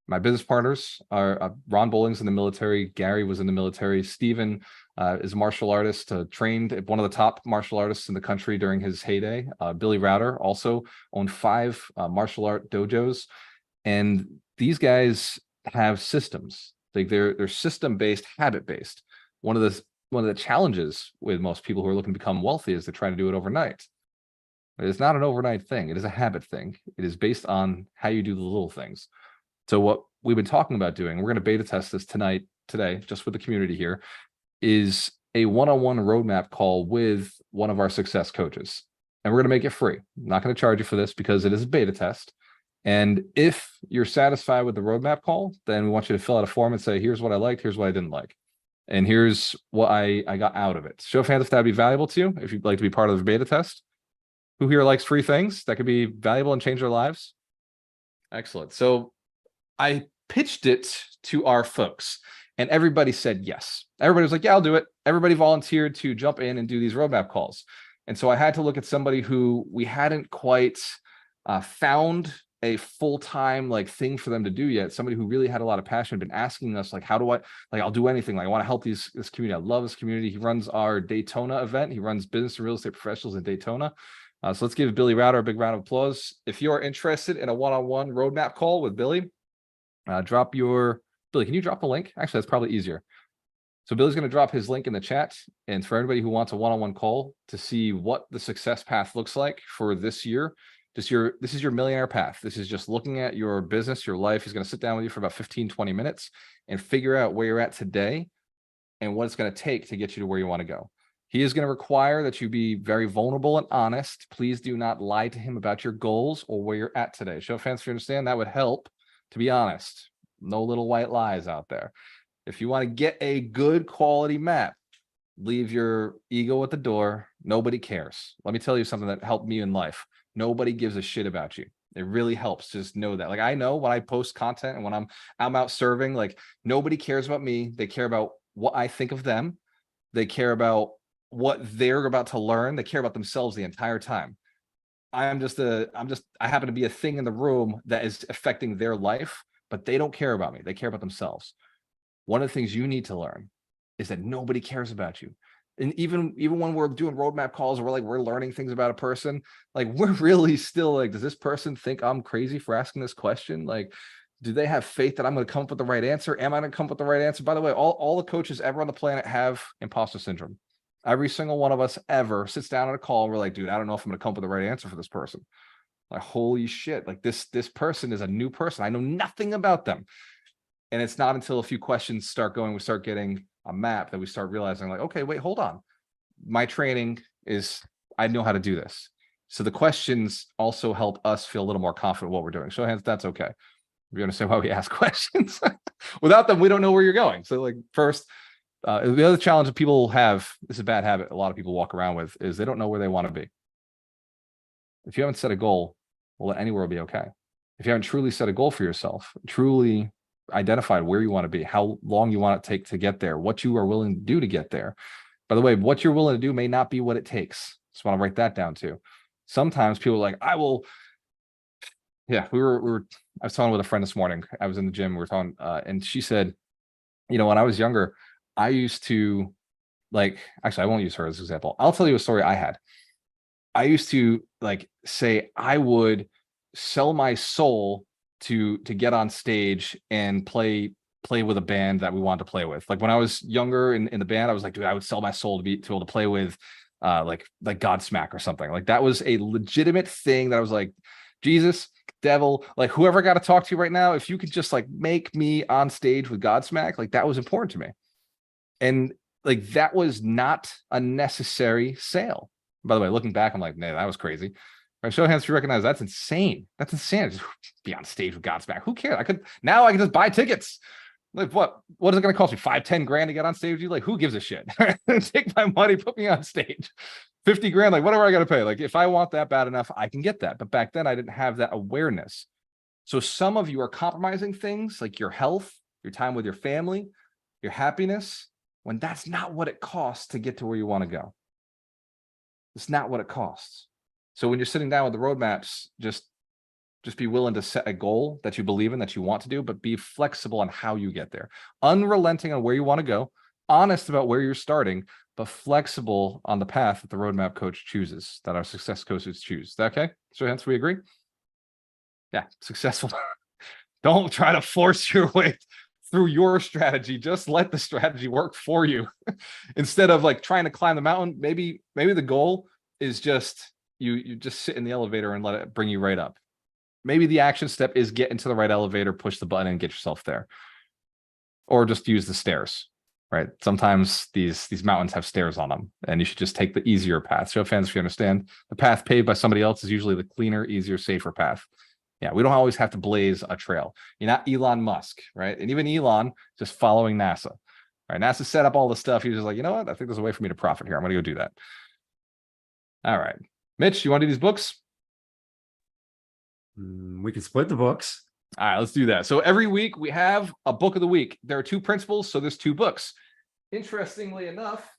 My business partners are Ron Bowling's in the military. Gary was in the military. Steven is a martial artist, trained at one of the top martial artists in the country during his heyday. Billy Router also owned 5 martial art dojos. And these guys have systems. Like they're system-based, habit-based. One of the challenges with most people who are looking to become wealthy is they're trying to do it overnight. It's not an overnight thing. It is a habit thing. It is based on how you do the little things. So what we've been talking about doing, we're going to beta test this today, just with the community here, is a one-on-one roadmap call with one of our success coaches. And we're going to make it free. I'm not going to charge you for this because it is a beta test. And if you're satisfied with the roadmap call, then we want you to fill out a form and say, here's what I liked, here's what I didn't like. And here's what I got out of it. Show of hands if that'd be valuable to you, if you'd like to be part of the beta test. Who here likes free things that could be valuable and change their lives? Excellent. So I pitched it to our folks and everybody said yes. Everybody was like, yeah, I'll do it. Everybody volunteered to jump in and do these roadmap calls. And so I had to look at somebody who we hadn't quite found a full-time thing for them to do yet. Somebody who really had a lot of passion, been asking us how do I, I'll do anything. I want to help this community. I love this community. He runs our Daytona event. He runs business and real estate professionals in Daytona. So let's give Billy Router a big round of applause. If you are interested in a one-on-one roadmap call with Billy, Billy, can you drop the link? Actually, that's probably easier. So Billy's going to drop his link in the chat. And for everybody who wants a one-on-one call to see what the success path looks like for this year, this is your millionaire path. This is just looking at your business, your life. He's going to sit down with you for about 15, 20 minutes and figure out where you're at today and what it's going to take to get you to where you want to go. He is going to require that you be very vulnerable and honest. Please do not lie to him about your goals or where you're at today. Show of hands if you understand. That would help, to be honest. No little white lies out there. If you want to get a good quality map, leave your ego at the door. Nobody cares. Let me tell you something that helped me in life. Nobody gives a shit about you. It really helps. Just know that. I know when I post content and when I'm out serving, nobody cares about me. They care about what I think of them. They care about what they're about to learn. They care about themselves the entire time. I happen to be a thing in the room that is affecting their life, but they don't care about me. They care about themselves. One of the things you need to learn is that nobody cares about you. And even when we're doing roadmap calls, we're learning things about a person, we're really still does this person think I'm crazy for asking this question? Do they have faith that I'm going to come up with the right answer? Am I going to come up with the right answer? By the way, all the coaches ever on the planet have imposter syndrome. Every single one of us ever sits down at a call and we're like, dude, I don't know if I'm going to come up with the right answer for this person. Like, holy shit, like this person is a new person. I know nothing about them. And it's not until a few questions start going, we start getting a map that we start realizing like, okay, wait, hold on. My training is, I know how to do this. So the questions also help us feel a little more confident what we're doing. Show of hands, that's okay. You understand why we ask questions? Without them, we don't know where you're going. So like first, the other challenge that people have, this is a bad habit a lot of people walk around with, is they don't know where they want to be. If you haven't set a goal, well, anywhere will be okay. If you haven't truly set a goal for yourself, truly identified where you want to be, how long you want it to take to get there, what you are willing to do to get there. By the way, what you're willing to do may not be what it takes. Just want to write that down too. Sometimes people are like, I will. Yeah, I was talking with a friend this morning. I was in the gym. We were talking, and she said, you know, when I was younger, I used to actually, I won't use her as an example. I'll tell you a story I had. I used to say I would sell my soul to get on stage and play with a band that we wanted to play with. Like when I was younger in the band, I was like, dude, I would sell my soul to be able to play with like Godsmack or something. Like that was a legitimate thing that I was like, Jesus, devil, like whoever I got to talk to right now, if you could just like make me on stage with Godsmack, like that was important to me. And like that was not a necessary sale. By the way, looking back, I'm like, nah, that was crazy. Right, show of hands if you recognize that's insane. That's insane. Just be on stage with Godsmack. Who cares? I can just buy tickets. Like what is it going to cost me? 5-10 grand to get on stage with you? Like who gives a shit? Take my money, put me on stage. 50 grand, like whatever I got to pay. Like if I want that bad enough, I can get that. But back then I didn't have that awareness. So some of you are compromising things like your health, your time with your family, your happiness, when that's not what it costs to get to where you want to go. It's not what it costs. So when you're sitting down with the roadmaps, just be willing to set a goal that you believe in, that you want to do, but be flexible on how you get there. Unrelenting on where you want to go, honest about where you're starting, but flexible on the path that the roadmap coach chooses, that our success coaches choose. Is that okay? So hence we agree? Yeah, successful. Don't try to force your way through your strategy. Just let the strategy work for you. Instead of like trying to climb the mountain, maybe the goal is just you just sit in the elevator and let it bring you right up. Maybe the action step is get into the right elevator, push the button and get yourself there. Or just use the stairs, right? Sometimes these mountains have stairs on them and you should just take the easier path. Show of hands if you understand. The path paved by somebody else is usually the cleaner, easier, safer path. Yeah, we don't always have to blaze a trail. You're not Elon Musk, right? And even Elon just following NASA, right? NASA set up all the stuff. He was just like, you know what? I think there's a way for me to profit here. I'm going to go do that. All right. Mitch, you want to do these books? We can split the books. All right, let's do that. So every week we have a book of the week. There are 2 principles, so there's 2 books. Interestingly enough,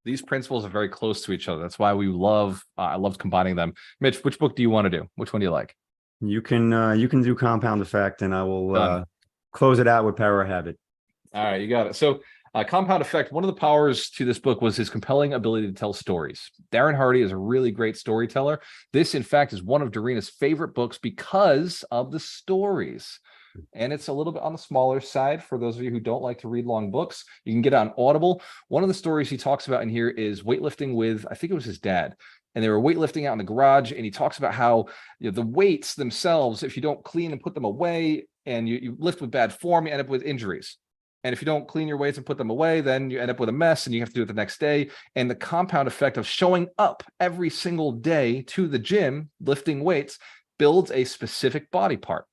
these principles are very close to each other. That's why we love, I love combining them. Mitch, which book do you want to do? Which one do you like? You can do Compound Effect, and I will close it out with Power of Habit. All right, you got it. So Compound Effect, one of the powers to this book was his compelling ability to tell stories. Darren Hardy is a really great storyteller. This, in fact, is one of Darina's favorite books because of the stories. And it's a little bit on the smaller side for those of you who don't like to read long books. You can get it on Audible. One of the stories he talks about in here is weightlifting with, I think it was his dad. And they were weightlifting out in the garage. And he talks about how the weights themselves, if you don't clean and put them away and you lift with bad form, you end up with injuries. And if you don't clean your weights and put them away, then you end up with a mess and you have to do it the next day. And the compound effect of showing up every single day to the gym, lifting weights, builds a specific body part.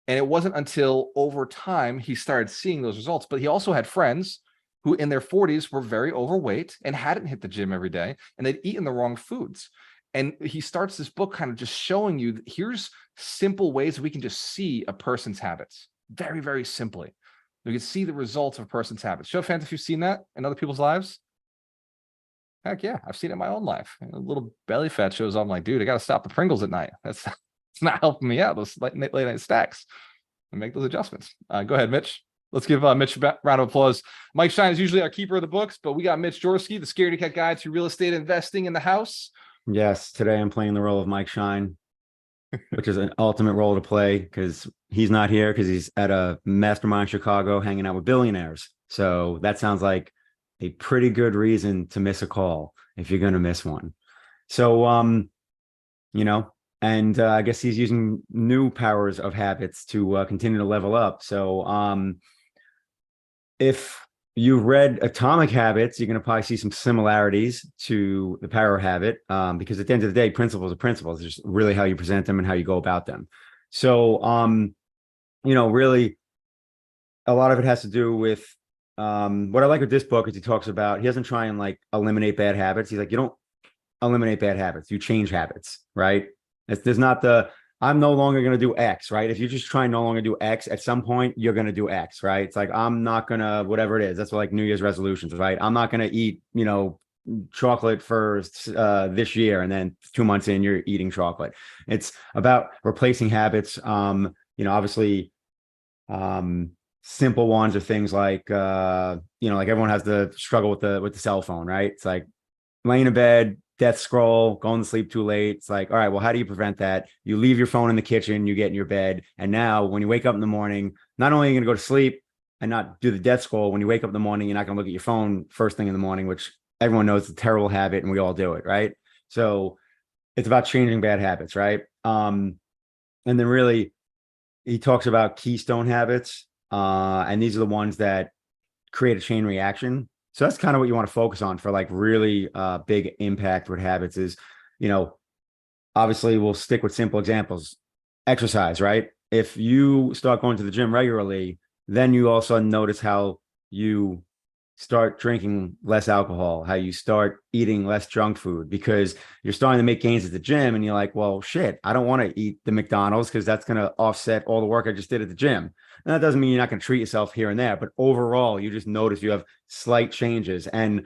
And it wasn't until over time he started seeing those results. But he also had friends who in their 40s were very overweight and hadn't hit the gym every day and they'd eaten the wrong foods. And he starts this book kind of just showing you, here's simple ways we can just see a person's habits very, very simply. We can see the results of a person's habits. Show of hands if you've seen that in other people's lives. Heck yeah, I've seen it in my own life. A little belly fat shows up. I'm like, dude, I got to stop the Pringles at night. It's not helping me out. Those late night stacks and make those adjustments. Go ahead, Mitch. Let's give Mitch a round of applause. Mike Shine is usually our keeper of the books, but we got Mitch Jorsky, the Scaredy Cat Guide to Real Estate Investing in the house. Yes, today I'm playing the role of Mike Shine, which is an ultimate role to play because he's not here because he's at a mastermind Chicago hanging out with billionaires. So that sounds like a pretty good reason to miss a call if you're going to miss one. So, you know, and I guess he's using new powers of habits to continue to level up. So, if you've read Atomic Habits, you're going to probably see some similarities to the Power Habit, because at the end of the day, principles are principles. It's just really how you present them and how you go about them. So, you know, really, a lot of it has to do with what I like with this book is he talks about, he doesn't try and like eliminate bad habits. He's like, you don't eliminate bad habits, you change habits, right? There's not the, I'm no longer going to do X, right? If you just try and no longer do X, at some point you're going to do X, right? It's like, I'm not going to, whatever it is. That's what like New Year's resolutions, right? I'm not going to eat, you know, chocolate for this year. And then 2 months in, you're eating chocolate. It's about replacing habits. You know, obviously, simple ones are things like, you know, like everyone has the struggle with the cell phone, right? It's like laying in bed, death scroll, going to sleep too late. It's like, all right, well, how do you prevent that? You leave your phone in the kitchen, you get in your bed. And now when you wake up in the morning, not only are you going to go to sleep and not do the death scroll, when you wake up in the morning, you're not going to look at your phone first thing in the morning, which everyone knows is a terrible habit and we all do it, right? So it's about changing bad habits, right? And then really, he talks about keystone habits. And these are the ones that create a chain reaction. So that's kind of what you want to focus on for like really big impact with habits is, you know, obviously we'll stick with simple examples. Exercise, right? If you start going to the gym regularly, then you also notice how you start drinking less alcohol, how you start eating less junk food because you're starting to make gains at the gym and you're like, well, shit, I don't want to eat the McDonald's because that's going to offset all the work I just did at the gym. And that doesn't mean you're not going to treat yourself here and there, but overall, you just notice you have slight changes. And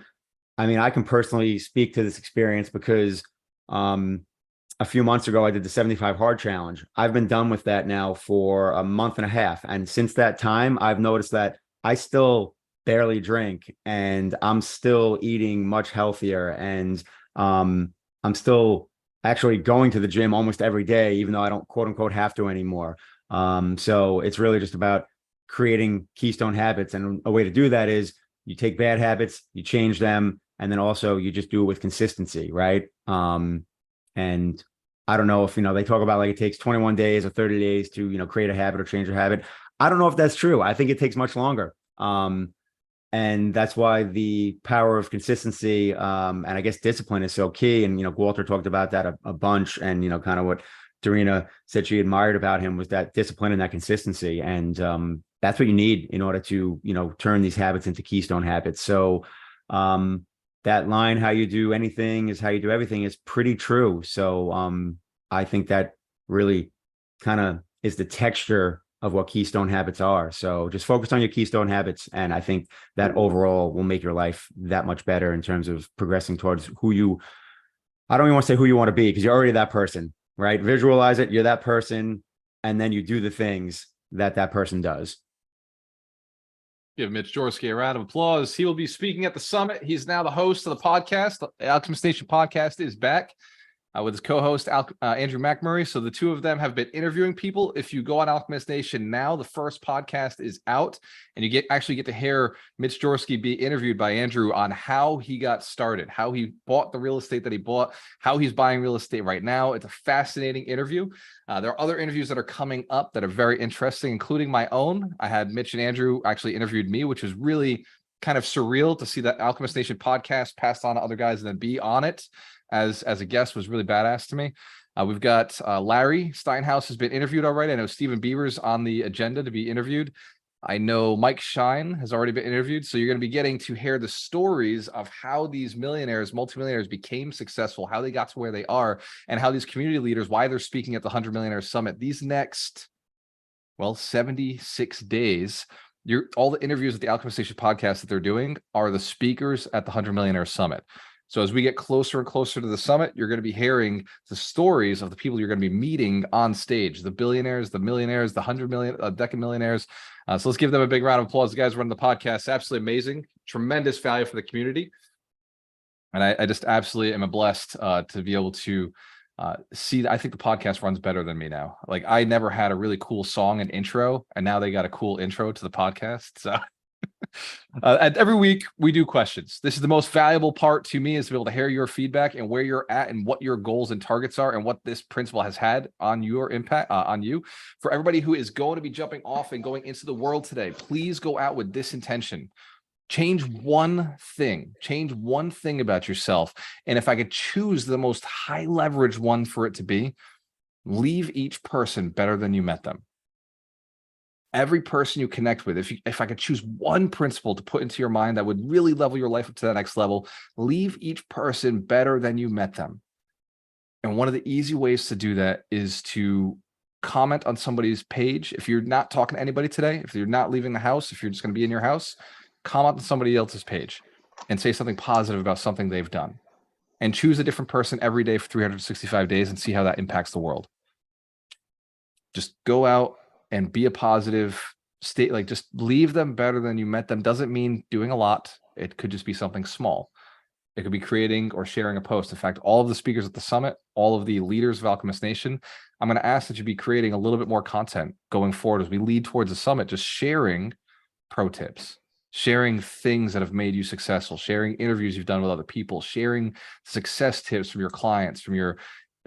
I mean, I can personally speak to this experience because a few months ago, I did the 75 hard challenge. I've been done with that now for a month and a half. And since that time, I've noticed that I still barely drink and I'm still eating much healthier. And I'm still actually going to the gym almost every day, even though I don't quote unquote have to anymore. So it's really just about creating keystone habits. And a way to do that is you take bad habits, you change them, and then also you just do it with consistency, right? And I don't know if, you know, they talk about like it takes 21 days or 30 days to, you know, create a habit or change a habit. I don't know if that's true. I think it takes much longer. And that's why the power of consistency and I guess discipline is so key. And, you know, Walter talked about that a bunch. And, you know, kind of what Darina said she admired about him was that discipline and that consistency. And that's what you need in order to, you know, turn these habits into keystone habits. So that line, how you do anything is how you do everything, is pretty true. So I think that really kind of is the texture of what keystone habits are. So just focus on your keystone habits. And I think that overall will make your life that much better in terms of progressing towards who you, I don't even want to say who you want to be because you're already that person, right? Visualize it. You're that person. And then you do the things that that person does. Give Mitch Jorsky a round of applause. He will be speaking at the summit. He's now the host of the podcast. The Alchemist Nation podcast is back with his co-host Andrew McMurray. So the two of them have been interviewing people. If you go on Alchemist Nation now, the first podcast is out, and you actually get to hear Mitch Jorsky be interviewed by Andrew on how he got started, how he bought the real estate that he bought, how he's buying real estate right now. It's a fascinating interview. There are other interviews that are coming up that are very interesting, including my own. I had Mitch and Andrew actually interviewed me, which was really kind of surreal to see that Alchemist Nation podcast passed on to other guys and then be on it as a guest was really badass to me. We've got Larry Steinhaus has been interviewed already. I know Stephen Bieber's on the agenda to be interviewed. I know Mike Shine has already been interviewed. So you're going to be getting to hear the stories of how these millionaires, multimillionaires became successful, how they got to where they are, and how these community leaders, why they're speaking at the 100 Millionaire Summit. These next, 76 days, all the interviews at the Alchemist Nation podcast that they're doing are the speakers at the 100 Millionaire Summit. So as we get closer and closer to the summit, you're going to be hearing the stories of the people you're going to be meeting on stage, the billionaires, the millionaires, the 100 million, decamillionaires. So let's give them a big round of applause. The guys running the podcast, absolutely amazing, tremendous value for the community. And I just absolutely am blessed to be able to see. I think the podcast runs better than me now. Like I never had a really cool song and intro, and now they got a cool intro to the podcast. So And every week we do questions. This is the most valuable part to me, is to be able to hear your feedback and where you're at and what your goals and targets are and what this principle has had on your impact on you. For everybody who is going to be jumping off and going into the world today, please go out with this intention. Change one thing about yourself. And if I could choose the most high leverage one for it to be, leave each person better than you met them. Every person you connect with, if I could choose one principle to put into your mind that would really level your life up to the next level, leave each person better than you met them. And one of the easy ways to do that is to comment on somebody's page. If you're not talking to anybody today, if you're not leaving the house, if you're just going to be in your house, comment on somebody else's page and say something positive about something they've done. And choose a different person every day for 365 days and see how that impacts the world. Just go out and be a positive state, like just leave them better than you met them. Doesn't mean doing a lot. It could just be something small. It could be creating or sharing a post. In fact, all of the speakers at the summit, all of the leaders of Alchemist Nation, I'm going to ask that you be creating a little bit more content going forward as we lead towards the summit, just sharing pro tips, sharing things that have made you successful, sharing interviews you've done with other people, sharing success tips from your clients, from your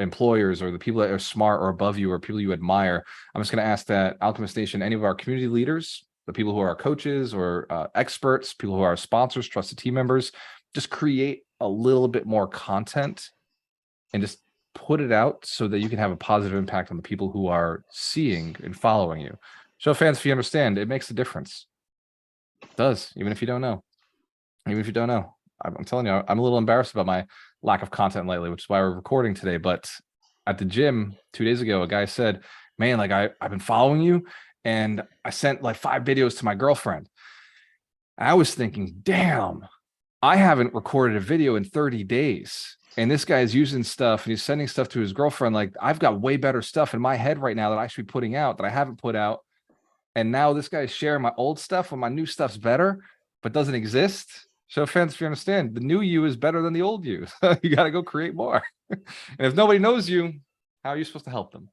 employers, or the people that are smart or above you, or people you admire. I'm just going to ask that Alchemist Nation, any of our community leaders, the people who are our coaches or experts, people who are our sponsors, trusted team members, just create a little bit more content and just put it out so that you can have a positive impact on the people who are seeing and following you. Show fans, if you understand, it makes a difference. It does, even if you don't know. Even if you don't know. I'm telling you, I'm a little embarrassed about my lack of content lately, which is why we're recording today. But at the gym 2 days ago, a guy said, man, like I've been following you and I sent like 5 videos to my girlfriend. I was thinking, damn, I haven't recorded a video in 30 days. And this guy's using stuff and he's sending stuff to his girlfriend. Like, I've got way better stuff in my head right now that I should be putting out that I haven't put out. And now this guy's sharing my old stuff when my new stuff's better, but doesn't exist. Show fans, if you understand, the new you is better than the old you. You got to go create more. And if nobody knows you, how are you supposed to help them?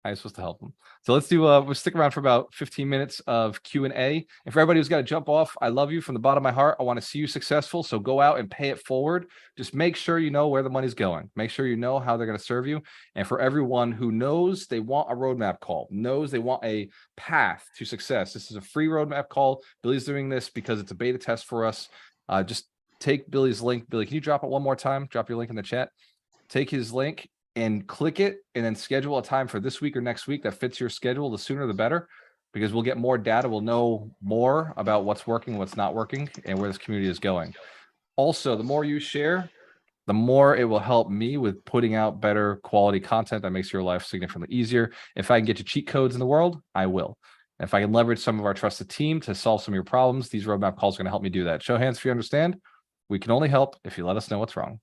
How are you supposed to help them? So let's do, we'll stick around for about 15 minutes of Q&A. And for everybody who's got to jump off, I love you from the bottom of my heart. I want to see you successful. So go out and pay it forward. Just make sure you know where the money's going. Make sure you know how they're going to serve you. And for everyone who knows they want a roadmap call, knows they want a path to success, this is a free roadmap call. Billy's doing this because it's a beta test for us. Just take Billy's link. Billy, can you drop it one more time? Drop your link in the chat. Take his link and click it and then schedule a time for this week or next week that fits your schedule. The sooner the better, because we'll get more data. We'll know more about what's working, what's not working, and where this community is going. Also, the more you share, the more it will help me with putting out better quality content that makes your life significantly easier. If I can get you cheat codes in the world, I will. If I can leverage some of our trusted team to solve some of your problems, these roadmap calls are going to help me do that. Show hands if you understand. We can only help if you let us know what's wrong.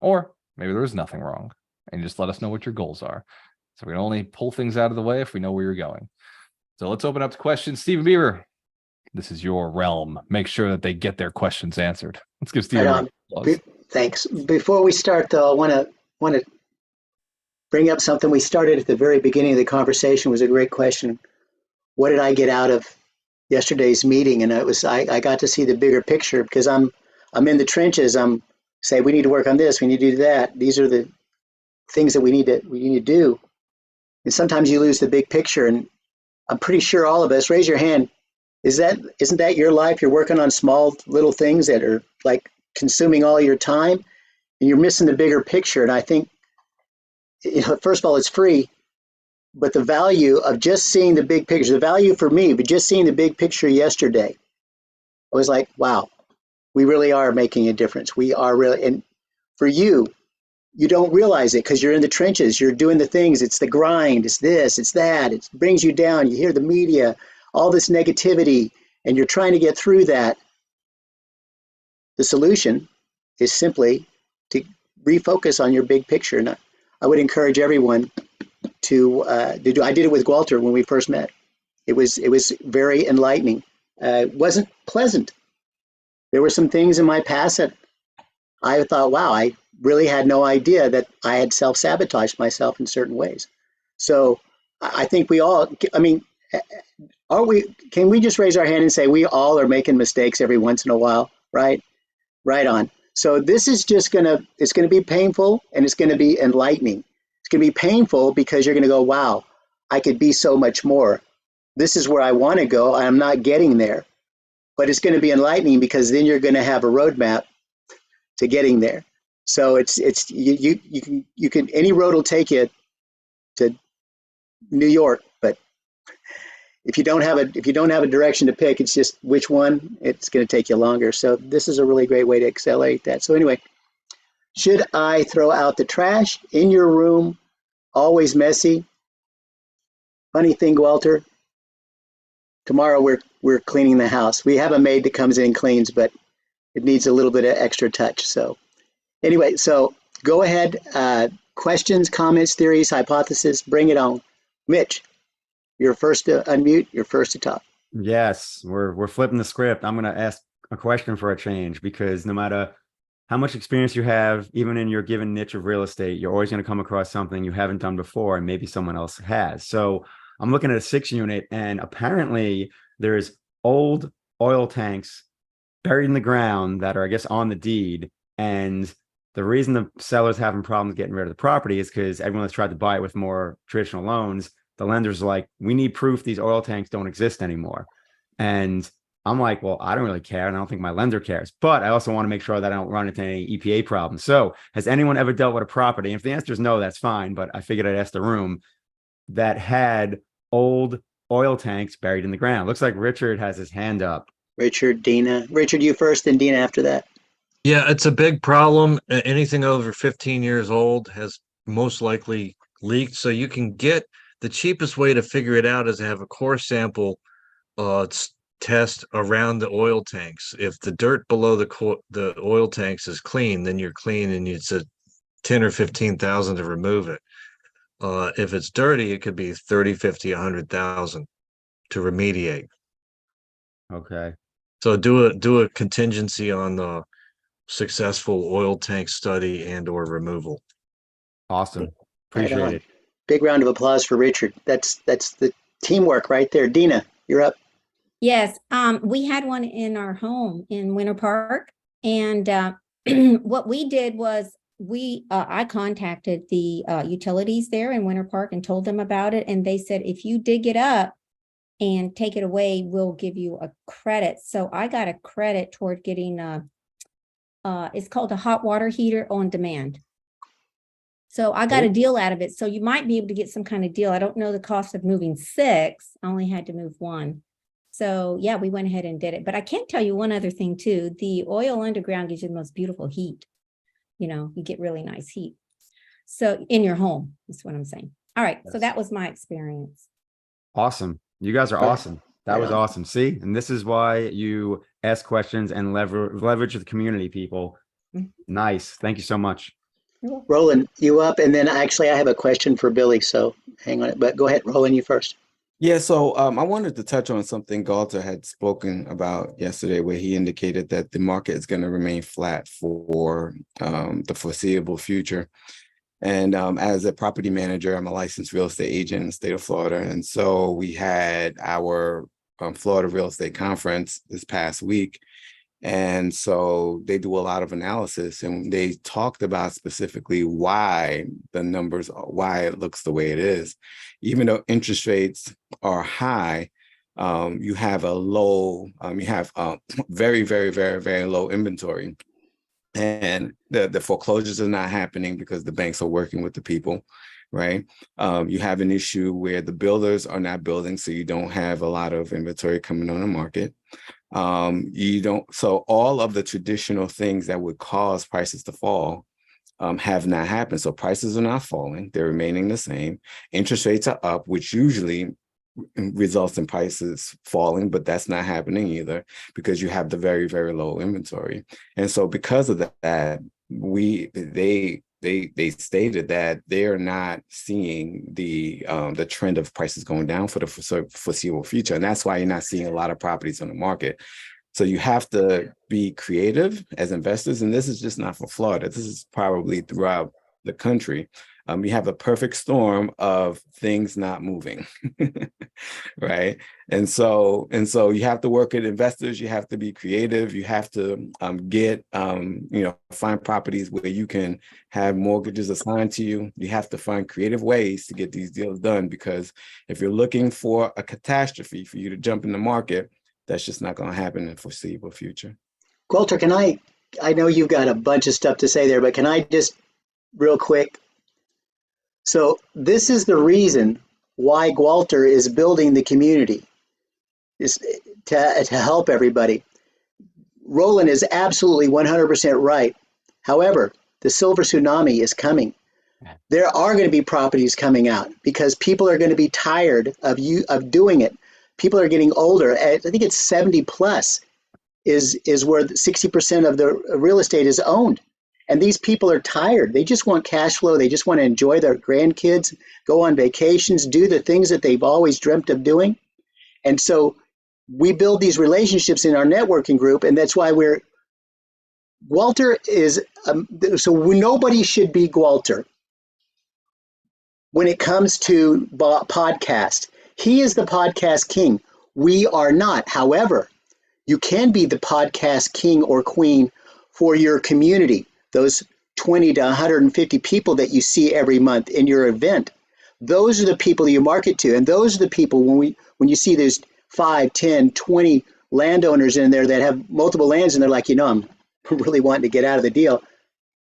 Or maybe there is nothing wrong, and you just let us know what your goals are. So we can only pull things out of the way if we know where you're going. So let's open up to questions. Stephen Beaver, this is your realm. Make sure that they get their questions answered. Let's give Stephen thanks. Before we start, though, I want to bring up something we started at the very beginning of the conversation. It was a great question. What did I get out of yesterday's meeting? And it was I got to see the bigger picture, because I'm in the trenches. I'm say we need to work on this, we need to do that. These are the things that we need to do. And sometimes you lose the big picture. And I'm pretty sure all of us, raise your hand, isn't that your life? You're working on small little things that are like consuming all your time, and you're missing the bigger picture. And I think, first of all, it's free. But the value of just seeing the big picture, the value for me, but just seeing the big picture yesterday, I was like, wow, we really are making a difference. We are really, and for you, you don't realize it because you're in the trenches, you're doing the things, it's the grind, it's this, it's that, it brings you down, you hear the media, all this negativity, and you're trying to get through that. The solution is simply to refocus on your big picture. And I would encourage everyone to do. I did it with Walter when we first met. It was very enlightening. It wasn't pleasant. There were some things in my past that I thought, wow, I really had no idea that I had self-sabotaged myself in certain ways. So I think we all, can we just raise our hand and say we all are making mistakes every once in a while, right? Right on. So this is just it's gonna be painful and it's gonna be enlightening. It's gonna be painful because you're gonna go, wow, I could be so much more. This is where I want to go. I'm not getting there. But it's going to be enlightening because then you're going to have a roadmap to getting there. So you can any road will take you to New York, but if you don't have a direction to pick, it's just which one, it's going to take you longer. So this is a really great way to accelerate that. So anyway, should I throw out the trash in your room? Always messy. Funny thing, Walter. Tomorrow we're cleaning the house. We have a maid that comes in and cleans, but it needs a little bit of extra touch. So anyway, so go ahead. Questions, comments, theories, hypotheses, bring it on. Mitch, you're first to unmute. You're first to talk. Yes, we're flipping the script. I'm going to ask a question for a change, because no matter how much experience you have, even in your given niche of real estate, you're always going to come across something you haven't done before and maybe someone else has. So I'm looking at a 6-unit, and apparently there's old oil tanks buried in the ground that are, I guess, on the deed. And the reason the seller's having problems getting rid of the property is because everyone that's tried to buy it with more traditional loans, the lenders are like, we need proof these oil tanks don't exist anymore. And I'm like, well, I don't really care, and I don't think my lender cares, but I also want to make sure that I don't run into any EPA problems. So has anyone ever dealt with a property? And if the answer is no, that's fine, but I figured I'd ask the room, that had old oil tanks buried in the ground. Looks like Richard has his hand up. Richard, Dina. Richard, you first, and Dina after that. Yeah, it's a big problem. Anything over 15 years old has most likely leaked. So you can get the cheapest way to figure it out is to have a core sample test around the oil tanks. If the dirt below the oil tanks is clean, then you're clean, and it's a 10 or 15,000 to remove it. If it's dirty, it could be 30, 50, 100,000 to remediate. Okay. So do a contingency on the successful oil tank study and or removal. Awesome. Right Appreciate on. it. Big round of applause for Richard. That's the teamwork right there. Dina, you're up. Yes, we had one in our home in Winter Park, and what we did was I contacted the utilities there in Winter Park and told them about it, and they said, if you dig it up and take it away, we'll give you a credit. So I got a credit toward getting it's called a hot water heater on demand. So I got a deal out of it. So you might be able to get some kind of deal. I don't know the cost of moving 6. I only had to move 1. So yeah, we went ahead and did it. But I can tell you one other thing too. The oil underground gives you the most beautiful heat. You know, you get really nice heat. So in your home, is what I'm saying. All right. So Yes. that was my experience. Awesome. You guys are Right. awesome. That was Right on. awesome. See, and this is why you ask questions and leverage the community, people. Mhm. Nice. Thank you so much. Roland, you up, and then actually I have a question for Billy, so hang on it. But go ahead, Roland, you first. Yeah, so I wanted to touch on something Galter had spoken about yesterday, where he indicated that the market is going to remain flat for the foreseeable future. And as a property manager, I'm a licensed real estate agent in the state of Florida. And so we had our Florida Real Estate Conference this past week. And so they do a lot of analysis, and they talked about specifically why the numbers, why it looks the way it is. Even though interest rates are high, you have a low, you have very, very, very, very low inventory. And the foreclosures are not happening because the banks are working with the people, right? You have an issue where the builders are not building, so you don't have a lot of inventory coming on the market. So all of the traditional things that would cause prices to fall have not happened. So prices are not falling, they're remaining the same. Interest rates are up, which usually results in prices falling, but that's not happening either because you have the very, very low inventory. And so because of that, they stated that they're not seeing the trend of prices going down for the foreseeable future. And that's why you're not seeing a lot of properties on the market. So you have to be creative as investors. And this is just not for Florida. This is probably throughout the country. You have a perfect storm of things not moving, right? And so you have to work with investors. You have to be creative. You have to find properties where you can have mortgages assigned to you. You have to find creative ways to get these deals done, because if you're looking for a catastrophe for you to jump in the market, that's just not going to happen in the foreseeable future. Walter, I know you've got a bunch of stuff to say there, but can I just real quick? So this is the reason why Walter is building the community, is to help everybody. Roland is absolutely 100% right. However, the silver tsunami is coming. There are going to be properties coming out because people are going to be tired of doing it. People are getting older. I think it's 70 plus is where 60% of the real estate is owned. And these people are tired. They just want cash flow. They just want to enjoy their grandkids, go on vacations, do the things that they've always dreamt of doing. And so we build these relationships in our networking group. And that's why Walter is, so nobody should be Walter when it comes to podcast. He is the podcast king. We are not. However, you can be the podcast king or queen for your community, those 20 to 150 people that you see every month in your event. Those are the people you market to. And those are the people when you see there's 5, 10, 20 landowners in there that have multiple lands and they're like, I'm really wanting to get out of the deal.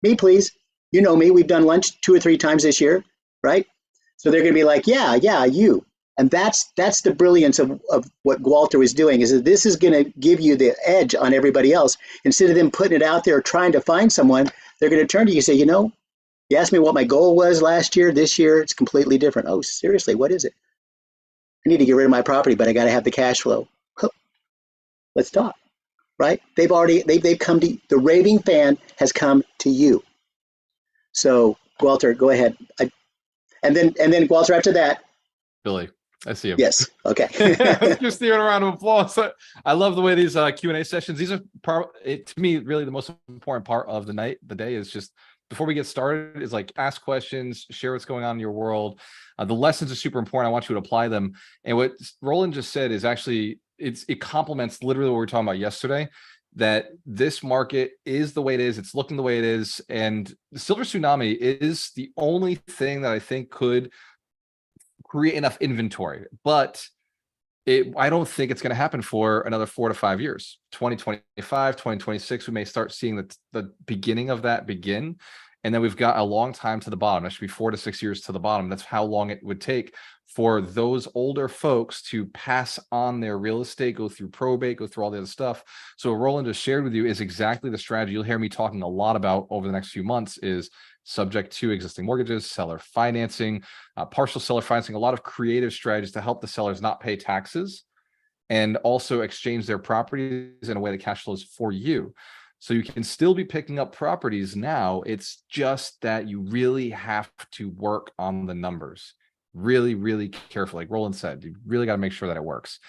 Me, please. You know me. We've done lunch 2 or 3 times this year, right? So they're going to be like, yeah, you. And that's the brilliance of what Walter was doing, is that this is going to give you the edge on everybody else. Instead of them putting it out there trying to find someone, they're going to turn to you and say, you asked me what my goal was last year. This year, it's completely different. Oh, seriously, what is it? I need to get rid of my property, but I got to have the cash flow. Let's talk, right? They've come to, the raving fan has come to you. So Walter, go ahead. And then Walter, after that. Billy, I see him. Yes. Okay. Just giving a round of applause. I love the way these Q&A sessions, these are to me, really the most important part of the day is just before we get started is like ask questions, share what's going on in your world. The lessons are super important. I want you to apply them. And what Roland just said is actually, it complements literally what we were talking about yesterday, that this market is the way it is. It's looking the way it is. And the silver tsunami is the only thing that I think could create enough inventory, but I don't think it's going to happen for another 4 to 5 years. 2025, 2026, we may start seeing the beginning of that begin. And then we've got a long time to the bottom. That should be 4 to 6 years to the bottom. That's how long it would take for those older folks to pass on their real estate, go through probate, go through all the other stuff. So what Roland just shared with you is exactly the strategy you'll hear me talking a lot about over the next few months, is subject to existing mortgages, seller financing, partial seller financing, a lot of creative strategies to help the sellers not pay taxes and also exchange their properties in a way that cash flows for you. So you can still be picking up properties now. It's just that you really have to work on the numbers really, really carefully. Like Roland said, you really got to make sure that it works.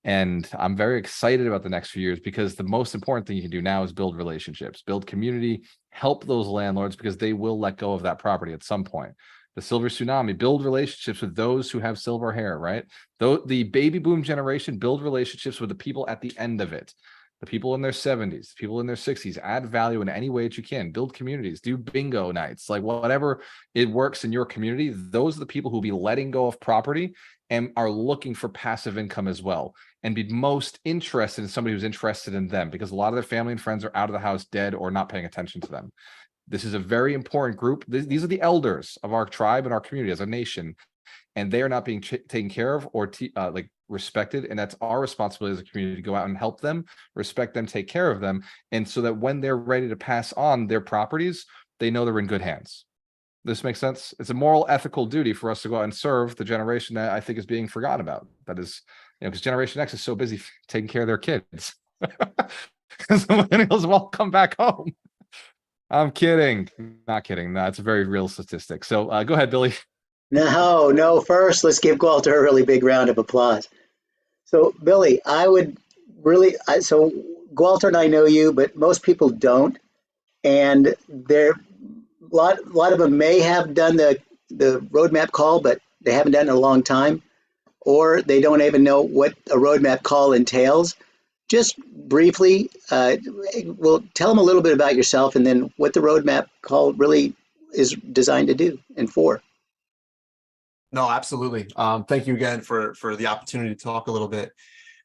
And I'm very excited about the next few years, because the most important thing you can do now is build relationships, build community, help those landlords, because they will let go of that property at some point. The silver tsunami, build relationships with those who have silver hair, right? The baby boom generation, build relationships with the people at the end of it. The people in their 70s, people in their 60s, add value in any way that you can, build communities, do bingo nights, like whatever it works in your community. Those are the people who will be letting go of property and are looking for passive income as well, and be most interested in somebody who's interested in them, because a lot of their family and friends are out of the house, dead, or not paying attention to them. This is a very important group. These are the elders of our tribe and our community as a nation, and they are not being taken care of or respected. And that's our responsibility as a community to go out and help them, respect them, take care of them. And so that when they're ready to pass on their properties, they know they're in good hands. This makes sense. It's a moral, ethical duty for us to go out and serve the generation that I think is being forgotten about. That is, because Generation X is so busy taking care of their kids. Because the millennials have all come back home. I'm kidding. Not kidding. No, it's a very real statistic. So go ahead, Billy. No. First, let's give Walter a really big round of applause. So, Billy, so Walter and I know you, but most people don't. And lot of them may have done the roadmap call, but they haven't done it in a long time, or they don't even know what a roadmap call entails. Just briefly, well, tell them a little bit about yourself and then what the roadmap call really is designed to do and for. No, absolutely. Thank you again for the opportunity to talk a little bit.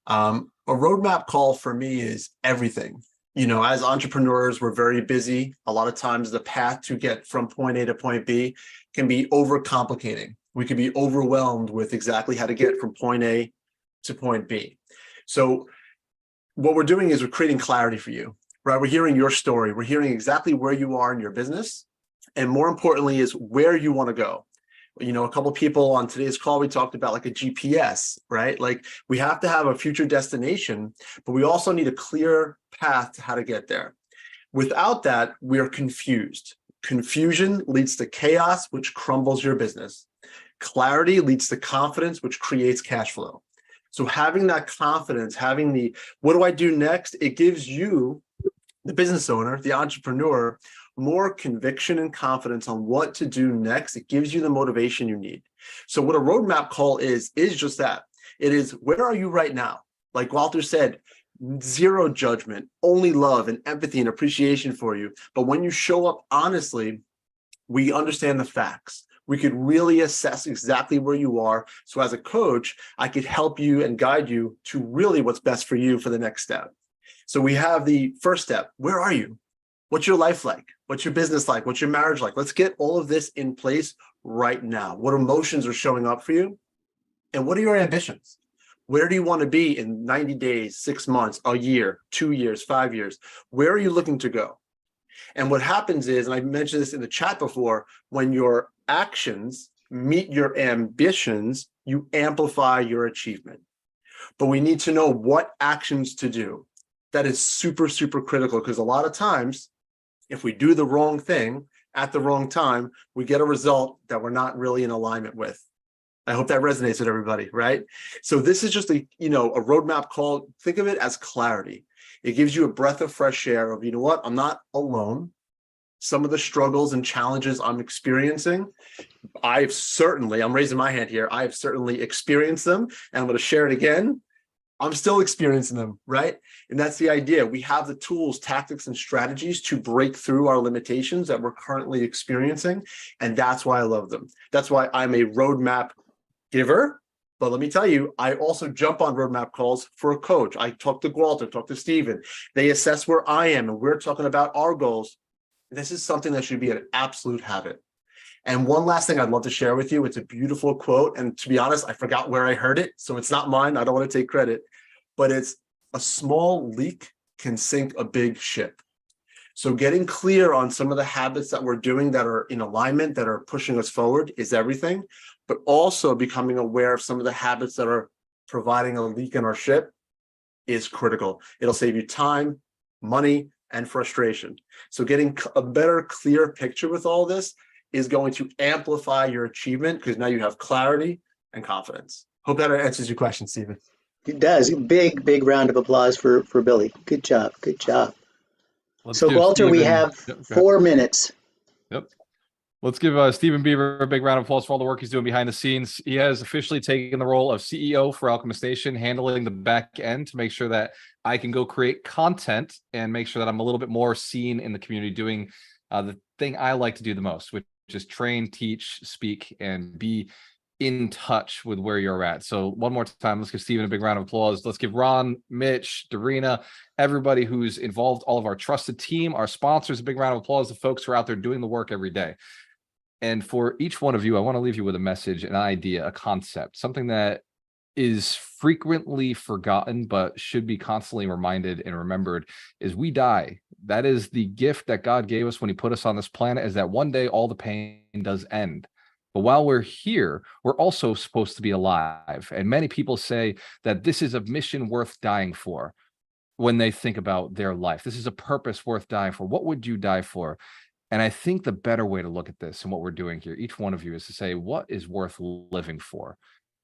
A roadmap call for me is everything. You know, as entrepreneurs, we're very busy. A lot of times the path to get from point A to point B can be overcomplicating. We could be overwhelmed with exactly how to get from point A to point B. So what we're doing is we're creating clarity for you, right? We're hearing your story. We're hearing exactly where you are in your business. And more importantly is where you want to go. You know, a couple of people on today's call, we talked about like a GPS, right? Like we have to have a future destination, but we also need a clear path to how to get there. Without that, we are confused. Confusion leads to chaos, which crumbles your business. Clarity leads to confidence, which creates cash flow. So having that confidence, having the, what do I do next? It gives you, the business owner, the entrepreneur, more conviction and confidence on what to do next. It gives you the motivation you need. So what a roadmap call is just that. It is, where are you right now? Like Walter said, zero judgment, only love and empathy and appreciation for you. But when you show up honestly, we understand the facts. We could really assess exactly where you are. So as a coach, I could help you and guide you to really what's best for you for the next step. So we have the first step. Where are you? What's your life like? What's your business like? What's your marriage like? Let's get all of this in place right now. What emotions are showing up for you? And what are your ambitions? Where do you want to be in 90 days, 6 months, a year, 2 years, 5 years? Where are you looking to go? And what happens is, and I mentioned this in the chat before, when your actions meet your ambitions, you amplify your achievement. But we need to know what actions to do. That is super, super critical, because a lot of times, if we do the wrong thing at the wrong time, we get a result that we're not really in alignment with. I hope that resonates with everybody, right? So this is just a roadmap call. Think of it as clarity. It gives you a breath of fresh air of, you know what, I'm not alone. Some of the struggles and challenges I'm experiencing, I'm raising my hand here, I've certainly experienced them, and I'm going to share it again. I'm still experiencing them, right? And that's the idea. We have the tools, tactics, and strategies to break through our limitations that we're currently experiencing. And that's why I love them. That's why I'm a roadmap giver. But let me tell you, I also jump on roadmap calls for a coach. I talk to Walter, talk to Steven. They assess where I am, and we're talking about our goals. This is something that should be an absolute habit. And one last thing I'd love to share with you. It's a beautiful quote. And to be honest, I forgot where I heard it. So it's not mine. I don't want to take credit. But it's, a small leak can sink a big ship. So getting clear on some of the habits that we're doing that are in alignment, that are pushing us forward, is everything. But also becoming aware of some of the habits that are providing a leak in our ship is critical. It'll save you time, money, and frustration. So getting a better, clear picture with all this is going to amplify your achievement, because now you have clarity and confidence. Hope that answers your question, Steven. It does. Big round of applause for Billy. Good job. Good job. Let's So give Walter, we Stephen- have Yep, go ahead. 4 minutes. Yep. Let's give Stephen Beaver a big round of applause for all the work he's doing behind the scenes. He has officially taken the role of CEO for Alchemist Nation, handling the back end to make sure that I can go create content and make sure that I'm a little bit more seen in the community, doing the thing I like to do the most, which is train, teach, speak, and be in touch with where you're at. So one more time, let's give Steven a big round of applause. Let's give Ron, Mitch, Darina, everybody who's involved, all of our trusted team, our sponsors, a big round of applause. The folks who are out there doing the work every day. And for each one of you, I want to leave you with a message, an idea, a concept, something that is frequently forgotten, but should be constantly reminded and remembered, is we die. That is the gift that God gave us when he put us on this planet, is that one day all the pain does end. But while we're here, we're also supposed to be alive. And many people say that this is a mission worth dying for when they think about their life. This is a purpose worth dying for. What would you die for? And I think the better way to look at this and what we're doing here, each one of you, is to say, what is worth living for?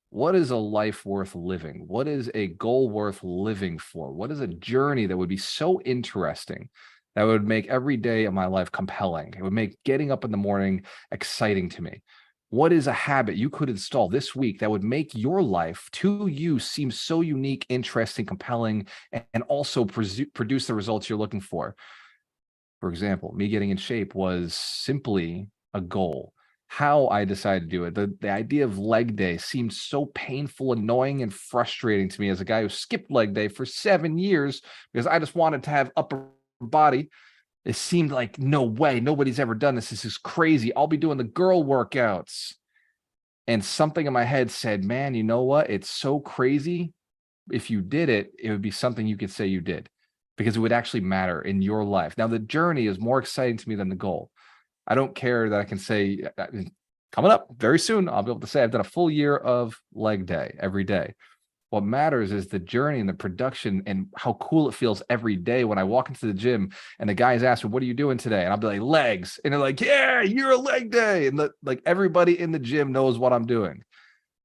What is a life worth living? What is a goal worth living for? What is a journey that would be so interesting that would make every day of my life compelling. It would make getting up in the morning exciting to me. What is a habit you could install this week that would make your life to you seem so unique, interesting, compelling, and also produce the results you're looking for? For example, me getting in shape was simply a goal. How I decided to do it, the idea of leg day seemed so painful, annoying, and frustrating to me as a guy who skipped leg day for 7 years because I just wanted to have upper body. It seemed like, no way, nobody's ever done this. This is crazy. I'll be doing the girl workouts. And something in my head said, man, you know what? It's so crazy. If you did it, it would be something you could say you did because it would actually matter in your life. Now, the journey is more exciting to me than the goal. I don't care that I can say, coming up very soon, I'll be able to say I've done a full year of leg day every day. What matters is the journey and the production and how cool it feels every day when I walk into the gym and the guys ask me, what are you doing today? And I'll be like, legs. And they're like, yeah, you're a leg day. And like everybody in the gym knows what I'm doing.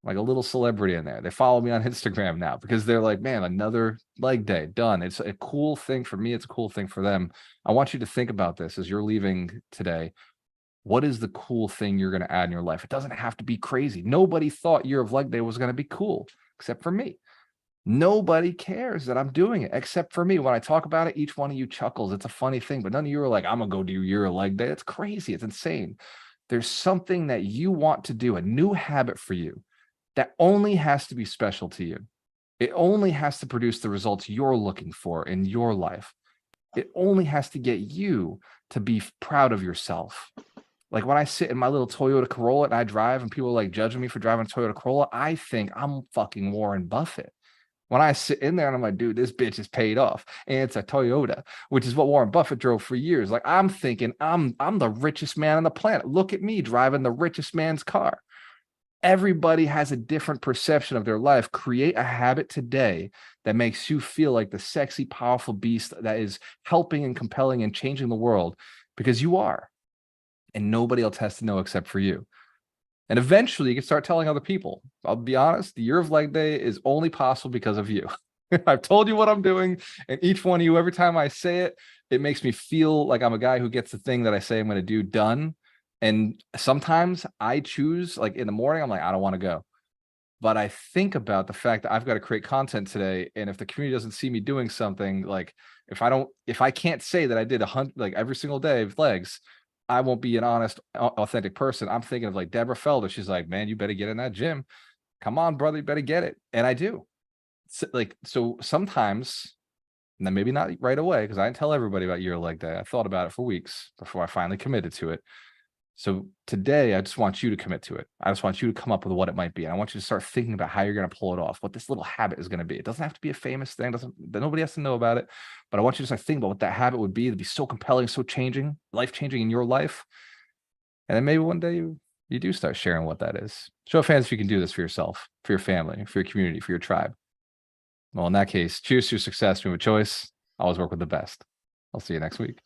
Like a little celebrity in there. They follow me on Instagram now because they're like, man, another leg day done. It's a cool thing for me. It's a cool thing for them. I want you to think about this as you're leaving today. What is the cool thing you're going to add in your life? It doesn't have to be crazy. Nobody thought Year of Leg Day was going to be cool, except for me. Nobody cares that I'm doing it, except for me. When I talk about it, each one of you chuckles. It's a funny thing, but none of you are like, I'm going to go do Year of Leg Day. It's crazy. It's insane. There's something that you want to do, a new habit for you that only has to be special to you. It only has to produce the results you're looking for in your life. It only has to get you to be proud of yourself. Like when I sit in my little Toyota Corolla and I drive and people are like judging me for driving a Toyota Corolla, I think I'm fucking Warren Buffett. When I sit in there and I'm like, dude, this bitch is paid off. And it's a Toyota, which is what Warren Buffett drove for years. Like I'm thinking I'm the richest man on the planet. Look at me driving the richest man's car. Everybody has a different perception of their life. Create a habit today that makes you feel like the sexy, powerful beast that is helping and compelling and changing the world because you are. And nobody else has to know except for you. And eventually you can start telling other people. I'll be honest, the Year of Leg Day is only possible because of you. I've told you what I'm doing, and each one of you, every time I say it, it makes me feel like I'm a guy who gets the thing that I say I'm going to do done. And sometimes I choose, like in the morning, I'm like, I don't want to go. But I think about the fact that I've got to create content today. And if the community doesn't see me doing something, like if I can't say that I did 100, like every single day of legs, I won't be an honest, authentic person. I'm thinking of like Deborah Felder. She's like, man, you better get in that gym. Come on, brother, you better get it. And I do. So sometimes, and then maybe not right away, because I didn't tell everybody about Year of Leg Day. I thought about it for weeks before I finally committed to it. So today, I just want you to commit to it. I just want you to come up with what it might be. And I want you to start thinking about how you're going to pull it off, what this little habit is going to be. It doesn't have to be a famous thing. Nobody has to know about it. But I want you to start thinking about what that habit would be to be so compelling, so changing, life-changing in your life. And then maybe one day you do start sharing what that is. Show of hands if you can do this for yourself, for your family, for your community, for your tribe. Well, in that case, cheers to your success. Remember, choice. Always work with the best. I'll see you next week.